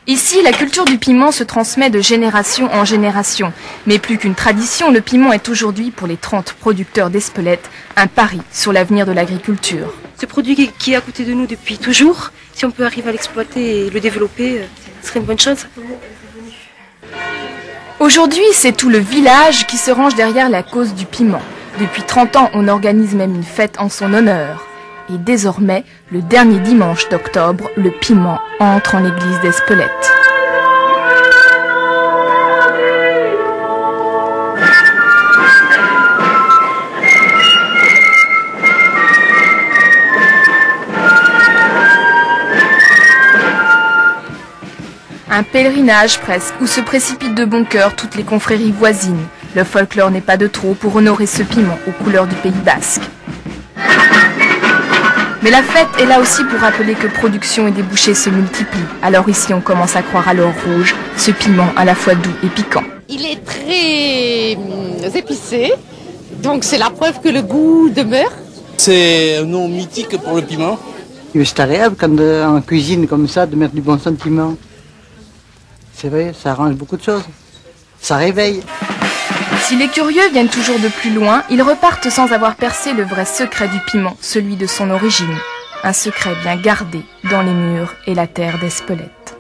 Ici, la culture du piment se transmet de génération en génération. Mais plus qu'une tradition, le piment est aujourd'hui, pour les 30 producteurs d'Espelette, un pari sur l'avenir de l'agriculture. Ce produit qui est à côté de nous depuis toujours, si on peut arriver à l'exploiter et le développer, ce serait une bonne chose. Aujourd'hui, c'est tout le village qui se range derrière la cause du piment. Depuis 30 ans, on organise même une fête en son honneur. Et désormais, le dernier dimanche d'octobre, le piment entre en l'église d'Espelette. Un pèlerinage presque, où se précipitent de bon cœur toutes les confréries voisines. Le folklore n'est pas de trop pour honorer ce piment aux couleurs du Pays basque. Mais la fête est là aussi pour rappeler que production et débouchés se multiplient. Alors ici on commence à croire à l'or rouge, ce piment à la fois doux et piquant. Il est très épicé, donc c'est la preuve que le goût demeure. C'est un nom mythique pour le piment. C'est agréable quand en cuisine comme ça de mettre du bon sentiment. C'est vrai, ça arrange beaucoup de choses. Ça réveille. Si les curieux viennent toujours de plus loin, ils repartent sans avoir percé le vrai secret du piment, celui de son origine. Un secret bien gardé dans les murs et la terre d'Espelette.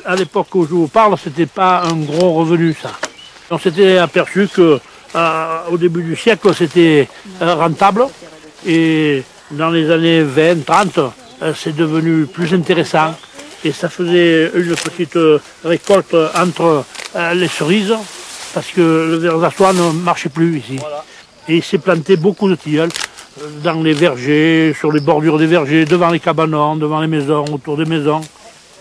À l'époque où je vous parle, c'était pas un gros revenu, ça. On s'était aperçu que au début du siècle, c'était rentable. Et dans les années 20, 30, c'est devenu plus intéressant. Et ça faisait une petite récolte entre les cerises, parce que le verzaçois ne marchait plus ici. Et il s'est planté beaucoup de tilleuls dans les vergers, sur les bordures des vergers, devant les cabanons, devant les maisons, autour des maisons.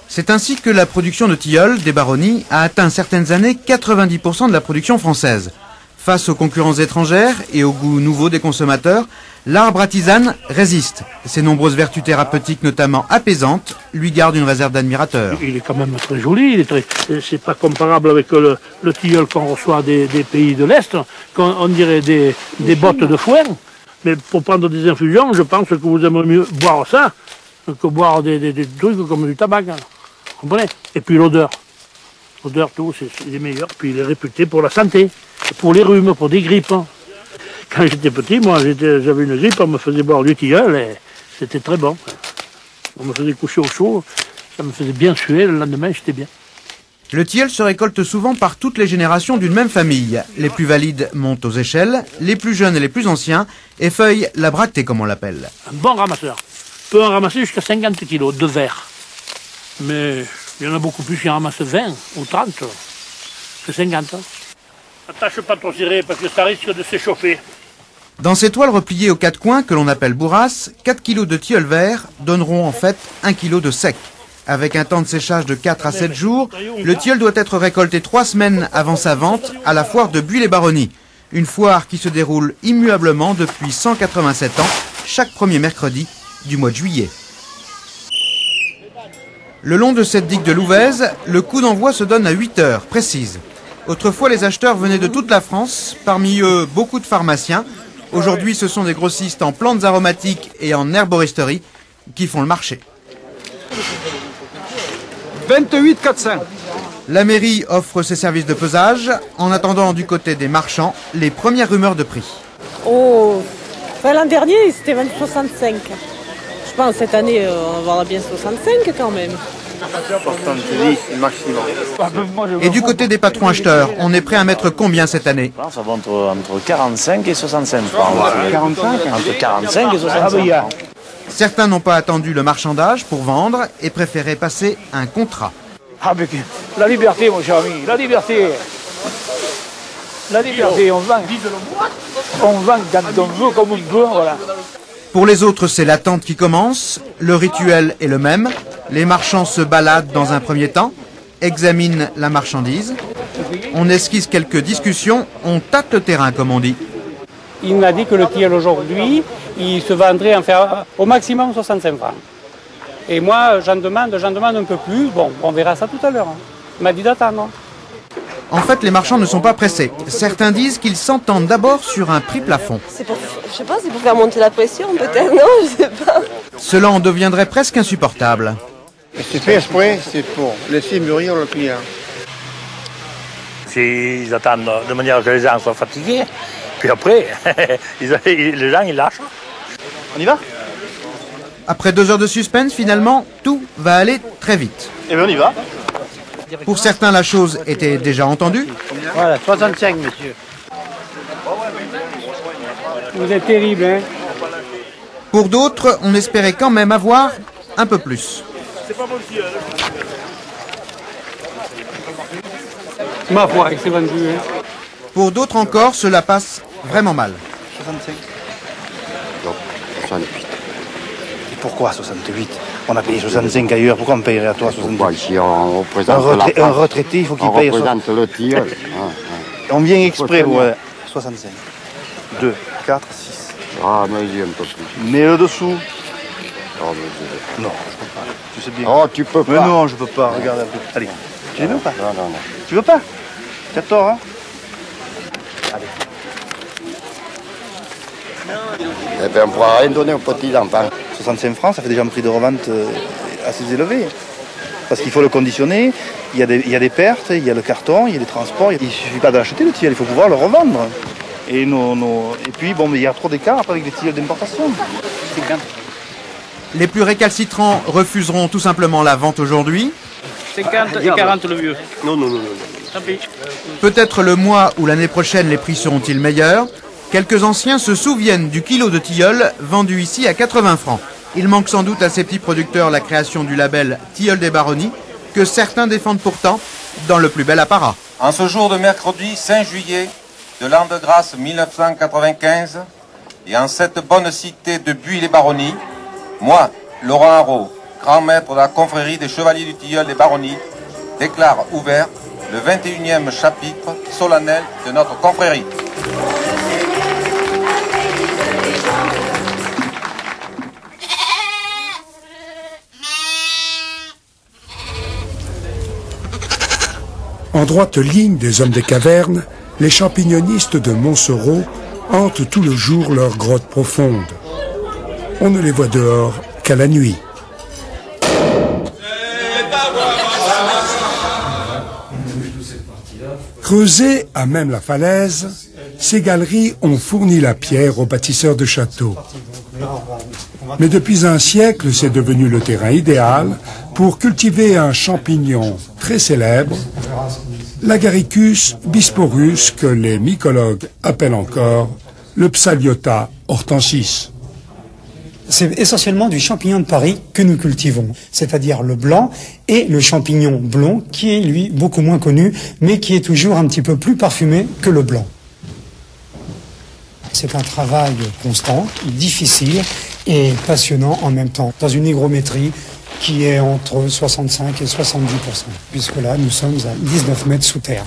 C'est ainsi que la production de tilleuls, des baronnies, a atteint certaines années 90% de la production française. Face aux concurrences étrangères et aux goûts nouveaux des consommateurs, l'arbre à tisane résiste. Ses nombreuses vertus thérapeutiques, notamment apaisantes, lui gardent une réserve d'admirateurs. Il est quand même très joli, c'est pas comparable avec le tilleul qu'on reçoit des pays de l'Est, on dirait des bottes de foin. Mais pour prendre des infusions, je pense que vous aimeriez mieux boire ça que boire des trucs comme du tabac. Vous comprenez? Et puis l'odeur. L'odeur, tout, c'est les meilleurs. Puis il est réputé pour la santé, pour les rhumes, pour des grippes. Quand j'étais petit, moi, j'avais une grippe, on me faisait boire du tilleul et c'était très bon. On me faisait coucher au chaud, ça me faisait bien suer, le lendemain, j'étais bien. Le tilleul se récolte souvent par toutes les générations d'une même famille. Les plus valides montent aux échelles, les plus jeunes et les plus anciens effeuillent la bractée, comme on l'appelle. Un bon ramasseur peut en ramasser jusqu'à 50 kilos de verre. Mais il y en a beaucoup plus qui en ramassent 20 ou 30 que 50. Attache pas trop serré parce que ça risque de s'échauffer. Dans ces toiles repliées aux quatre coins, que l'on appelle bourrasses, 4 kilos de tilleul vert donneront en fait 1 kilo de sec. Avec un temps de séchage de 4 à 7 jours, le tilleul doit être récolté 3 semaines avant sa vente à la foire de Buis-les-Baronnies. Une foire qui se déroule immuablement depuis 187 ans, chaque premier mercredi du mois de juillet. Le long de cette digue de Louvèze, le coup d'envoi se donne à 8 heures précises. Autrefois, les acheteurs venaient de toute la France, parmi eux beaucoup de pharmaciens. Aujourd'hui, ce sont des grossistes en plantes aromatiques et en herboristerie qui font le marché. 28 400. La mairie offre ses services de pesage. En attendant, du côté des marchands, les premières rumeurs de prix. Oh, enfin, l'an dernier, c'était 65. Je pense cette année, on va avoir bien 65 quand même. 70 maximum. Et du côté des patrons acheteurs, on est prêt à mettre combien cette année? Ça va entre 45 et 65 francs. 45 entre 45 et 65 francs. Certains n'ont pas attendu le marchandage pour vendre et préféraient passer un contrat. Ah, mais la liberté, mon cher ami, la liberté. La liberté, on vend. On vend quand on veut, comme on veut, voilà. Pour les autres, c'est l'attente qui commence. Le rituel est le même. Les marchands se baladent dans un premier temps, examinent la marchandise. On esquisse quelques discussions, on tâte le terrain, comme on dit. Il m'a dit que le tilleul aujourd'hui, il se vendrait en faire au maximum 65 francs. Et moi, j'en demande un peu plus. Bon, on verra ça tout à l'heure. Il m'a dit d'attendre. En fait, les marchands ne sont pas pressés. Certains disent qu'ils s'entendent d'abord sur un prix plafond. C'est pour, je sais pas, c'est pour faire monter la pression peut-être, non, je sais pas. Cela en deviendrait presque insupportable. C'est fait exprès, c'est pour laisser mûrir le client. Ils attendent de manière que les gens soient fatigués, puis après, les gens ils lâchent. On y va? Après 2 heures de suspense, finalement, tout va aller très vite. Eh bien on y va. Pour certains, la chose était déjà entendue. Voilà, 65, monsieur. Vous êtes terrible, hein? Pour d'autres, on espérait quand même avoir un peu plus. C'est pas bon tilleul. Ma foi, c'est vendu, hein? Pour d'autres encore, cela passe vraiment mal. 65. Non, 68. Et pourquoi 68? On a payé 65 ailleurs, pourquoi on payerait à toi 68? Pourquoi ici on représente un retraité, il faut qu'il paye... On représente le tilleul. On vient exprès pour... 65. 2, 4, 6. Ah, mais j'ai un peu plus. Mais le dessous. Oh, mais non, je peux pas. Tu sais bien. Oh, tu peux pas. Mais non, je peux pas. Regarde un peu. Allez. Tu les veux pas? Non, non, non. Tu veux pas? Tu as tort, hein? Allez. Eh bien, on ne pourra rien donner aux petits enfants. 65 francs, ça fait déjà un prix de revente assez élevé. Parce qu'il faut le conditionner, il y a des pertes, il y a le carton, il y a des transports. Il ne suffit pas d'acheter le tilleul, il faut pouvoir le revendre. Et puis, bon, mais il y a trop d'écart après avec les tilleuls d'importation. Les plus récalcitrants refuseront tout simplement la vente aujourd'hui. 50 et 40 le vieux. Non, non, non, non. Tant pis. Peut-être le mois ou l'année prochaine, les prix seront-ils meilleurs. Quelques anciens se souviennent du kilo de tilleul vendu ici à 80 francs. Il manque sans doute à ces petits producteurs la création du label Tilleul des Baronnies, que certains défendent pourtant dans le plus bel apparat. En ce jour de mercredi 5 juillet de l'an de grâce 1995, et en cette bonne cité de Buis-les-Baronnies, moi, Laurent Haro, grand maître de la confrérie des Chevaliers du Tilleul des Baronnies, déclare ouvert le 21e chapitre solennel de notre confrérie. En droite ligne des hommes des cavernes, les champignonistes de Montsoreau hantent tout le jour leurs grottes profondes. On ne les voit dehors qu'à la nuit. Creusées à même la falaise, ces galeries ont fourni la pierre aux bâtisseurs de châteaux. Mais depuis un siècle, c'est devenu le terrain idéal pour cultiver un champignon très célèbre, l'Agaricus bisporus, que les mycologues appellent encore le Psaliota hortensis. C'est essentiellement du champignon de Paris que nous cultivons, c'est-à-dire le blanc et le champignon blond, qui est lui beaucoup moins connu, mais qui est toujours un petit peu plus parfumé que le blanc. C'est un travail constant, difficile et passionnant en même temps, dans une hygrométrie qui est entre 65 et 70%, puisque là, nous sommes à 19 mètres sous terre.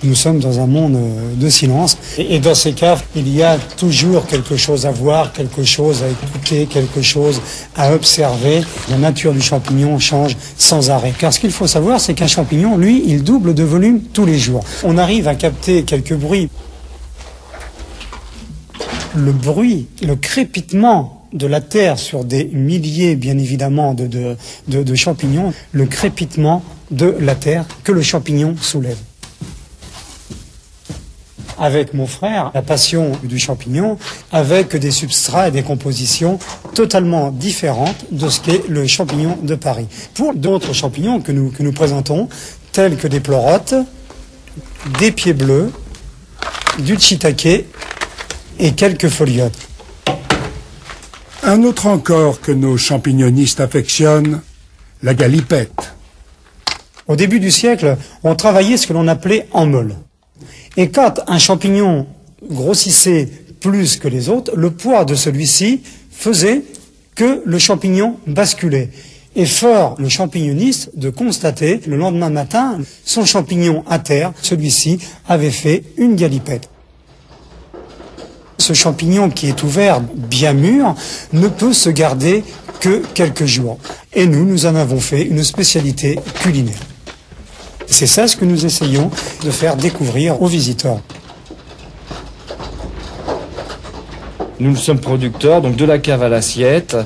Nous sommes dans un monde de silence. Et dans ces caves, il y a toujours quelque chose à voir, quelque chose à écouter, quelque chose à observer. La nature du champignon change sans arrêt. Car ce qu'il faut savoir, c'est qu'un champignon, lui, il double de volume tous les jours. On arrive à capter quelques bruits. Le bruit, le crépitement de la terre sur des milliers, bien évidemment, de champignons, le crépitement de la terre que le champignon soulève. Avec mon frère, la passion du champignon, avec des substrats et des compositions totalement différentes de ce qu'est le champignon de Paris. Pour d'autres champignons que nous présentons, tels que des pleurotes, des pieds bleus, du shiitake et quelques foliotes. Un autre encore que nos champignonistes affectionnent, la galipette. Au début du siècle, on travaillait ce que l'on appelait en meule. Et quand un champignon grossissait plus que les autres, le poids de celui-ci faisait que le champignon basculait. Et fort le champignoniste de constater le lendemain matin son champignon à terre, celui-ci avait fait une galipette. Ce champignon qui est ouvert bien mûr ne peut se garder que quelques jours. Et nous en avons fait une spécialité culinaire. C'est ça ce que nous essayons de faire découvrir aux visiteurs. Nous sommes producteurs donc de la cave à l'assiette.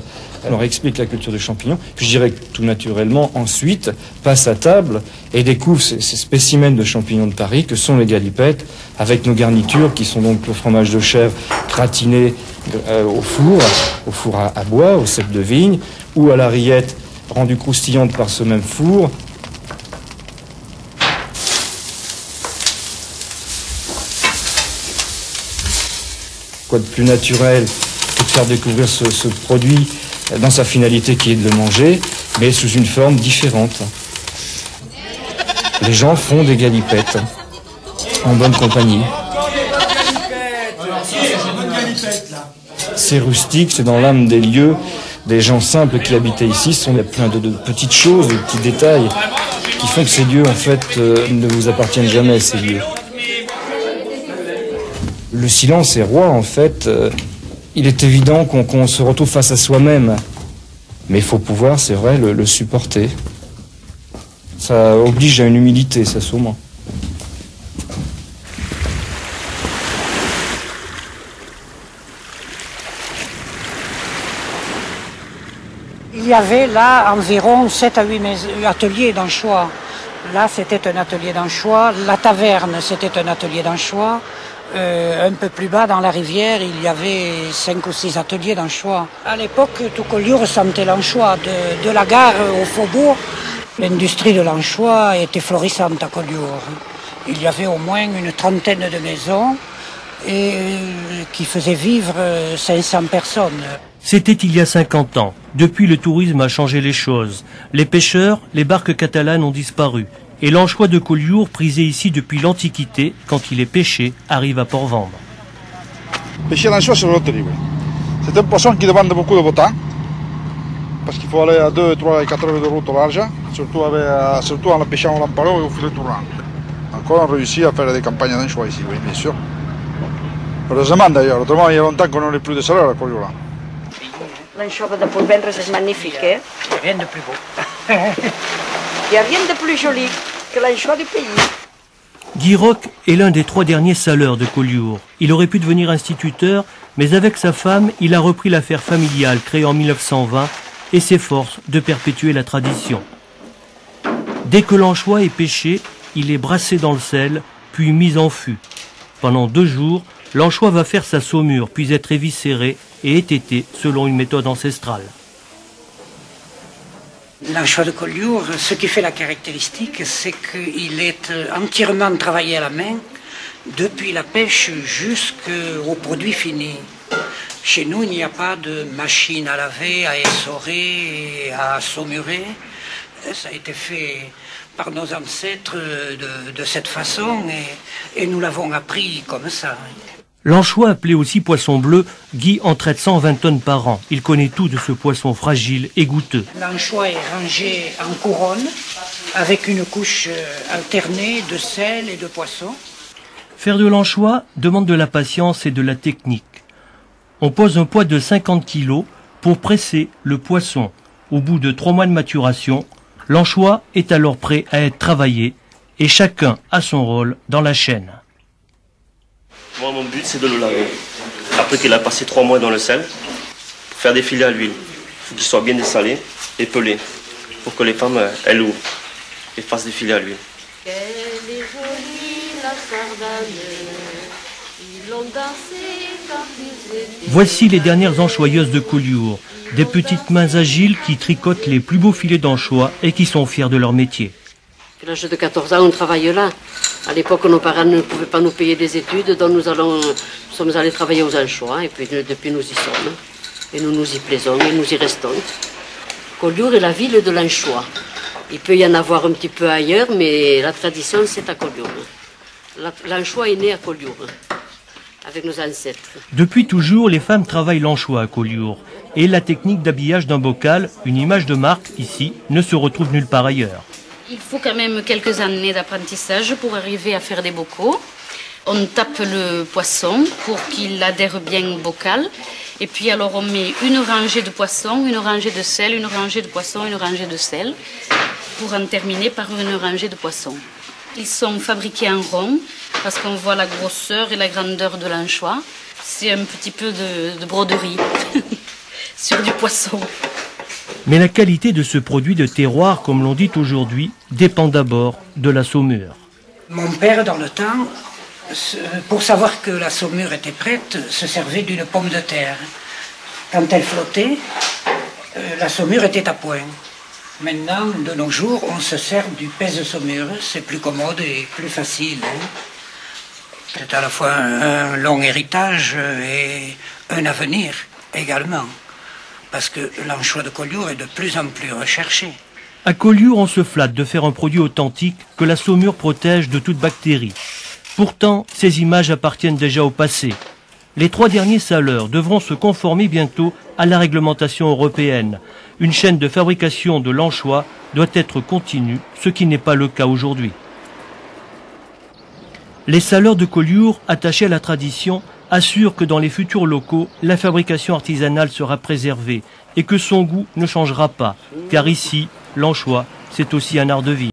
On leur explique la culture du champignon. Puis je dirais que tout naturellement, ensuite, passe à table et découvre ces spécimens de champignons de Paris que sont les galipettes, avec nos garnitures qui sont donc le fromage de chèvre gratiné au four à bois, au cep de vigne, ou à la rillette rendue croustillante par ce même four. Quoi de plus naturel que de faire découvrir ce produit dans sa finalité qui est de le manger, mais sous une forme différente. Les gens font des galipettes en bonne compagnie. C'est rustique, c'est dans l'âme des lieux. Des gens simples qui habitaient ici sont plein de petites choses, de petits détails qui font que ces lieux, en fait, ne vous appartiennent jamais, ces lieux. Le silence est roi, en fait. Il est évident qu'on se retrouve face à soi-même. Mais il faut pouvoir, c'est vrai, le supporter. Ça oblige à une humilité, ça, sûrement. Il y avait là environ 7 à 8 ateliers d'anchois. Là, c'était un atelier d'anchois. La taverne, c'était un atelier d'anchois. Un peu plus bas dans la rivière, il y avait 5 ou 6 ateliers d'anchois. À l'époque, tout Collioure sentait l'anchois. De la gare au faubourg, l'industrie de l'anchois était florissante à Collioure. Il y avait au moins une trentaine de maisons qui faisaient vivre 500 personnes. C'était il y a 50 ans. Depuis, le tourisme a changé les choses. Les pêcheurs, les barques catalanes ont disparu. Et l'anchois de Collioure, prisé ici depuis l'Antiquité, quand il est pêché, arrive à Port-Vendre. Pêcher l'anchois sur l'autre libre. C'est un poisson qui demande beaucoup de temps, parce qu'il faut aller à 2, 3 et 4 heures de route au large, surtout en le pêchant au lampalot et au filet tournant. Encore on réussit à faire des campagnes d'anchois ici, oui, bien sûr. Heureusement d'ailleurs, autrement il y a longtemps qu'on n'aurait plus de salaire à Collioure. L'anchois de Port-Vendre, c'est magnifique, hein? Il n'y a rien de plus beau. Il n'y a rien de plus joli que l'anchois du pays. Guy Roch est l'un des 3 derniers saleurs de Collioure. Il aurait pu devenir instituteur, mais avec sa femme, il a repris l'affaire familiale créée en 1920 et s'efforce de perpétuer la tradition. Dès que l'anchois est pêché, il est brassé dans le sel, puis mis en fût. Pendant 2 jours, l'anchois va faire sa saumure, puis être éviscéré et étêté selon une méthode ancestrale. L'anchois de Collioure, ce qui fait la caractéristique, c'est qu'il est entièrement travaillé à la main, depuis la pêche jusqu'au produit fini. Chez nous, il n'y a pas de machine à laver, à essorer et à saumurer. Ça a été fait par nos ancêtres de cette façon et nous l'avons appris comme ça. L'anchois, appelé aussi poisson bleu, Guy en traite 120 tonnes par an. Il connaît tout de ce poisson fragile et goûteux. L'anchois est rangé en couronne, avec une couche alternée de sel et de poisson. Faire de l'anchois demande de la patience et de la technique. On pose un poids de 50 kg pour presser le poisson. Au bout de 3 mois de maturation, l'anchois est alors prêt à être travaillé et chacun a son rôle dans la chaîne. Moi, mon but, c'est de le laver. après qu'il a passé 3 mois dans le sel, pour faire des filets à l'huile. Il faut qu'ils soient bien dessalés et pelés, pour que les femmes, elles ouvrent et fassent des filets à l'huile. Quelle est jolie la sardane, ils l'ont dansé quand ils étaient... Voici les dernières anchoyeuses de Collioure, des petites mains agiles qui tricotent les plus beaux filets d'anchois et qui sont fiers de leur métier. À l'âge de 14 ans, on travaille là. À l'époque, nos parents ne pouvaient pas nous payer des études, donc nous sommes allés travailler aux anchois, et puis depuis nous y sommes. Et nous nous y plaisons, et nous y restons. Collioure est la ville de l'anchois. Il peut y en avoir un petit peu ailleurs, mais la tradition, c'est à Collioure. L'anchois est né à Collioure, avec nos ancêtres. Depuis toujours, les femmes travaillent l'anchois à Collioure. Et la technique d'habillage d'un bocal, une image de marque ici, ne se retrouve nulle part ailleurs. Il faut quand même quelques années d'apprentissage pour arriver à faire des bocaux. On tape le poisson pour qu'il adhère bien au bocal. Et puis alors on met une rangée de poisson, une rangée de sel, une rangée de poisson, une rangée de sel, pour en terminer par une rangée de poisson. Ils sont fabriqués en rond parce qu'on voit la grosseur et la grandeur de l'anchois. C'est un petit peu de broderie sur du poisson. Mais la qualité de ce produit de terroir, comme l'on dit aujourd'hui, dépend d'abord de la saumure. Mon père, dans le temps, pour savoir que la saumure était prête, se servait d'une pomme de terre. Quand elle flottait, la saumure était à point. Maintenant, de nos jours, on se sert du pèse-saumure. C'est plus commode et plus facile. C'est à la fois un long héritage et un avenir également. Parce que l'anchois de Collioure est de plus en plus recherché. À Collioure, on se flatte de faire un produit authentique que la saumure protège de toute bactérie. Pourtant, ces images appartiennent déjà au passé. Les 3 derniers saleurs devront se conformer bientôt à la réglementation européenne. Une chaîne de fabrication de l'anchois doit être continue, ce qui n'est pas le cas aujourd'hui. Les saleurs de Collioure, attachés à la tradition, assure que dans les futurs locaux, la fabrication artisanale sera préservée et que son goût ne changera pas, car ici, l'anchois, c'est aussi un art de vie.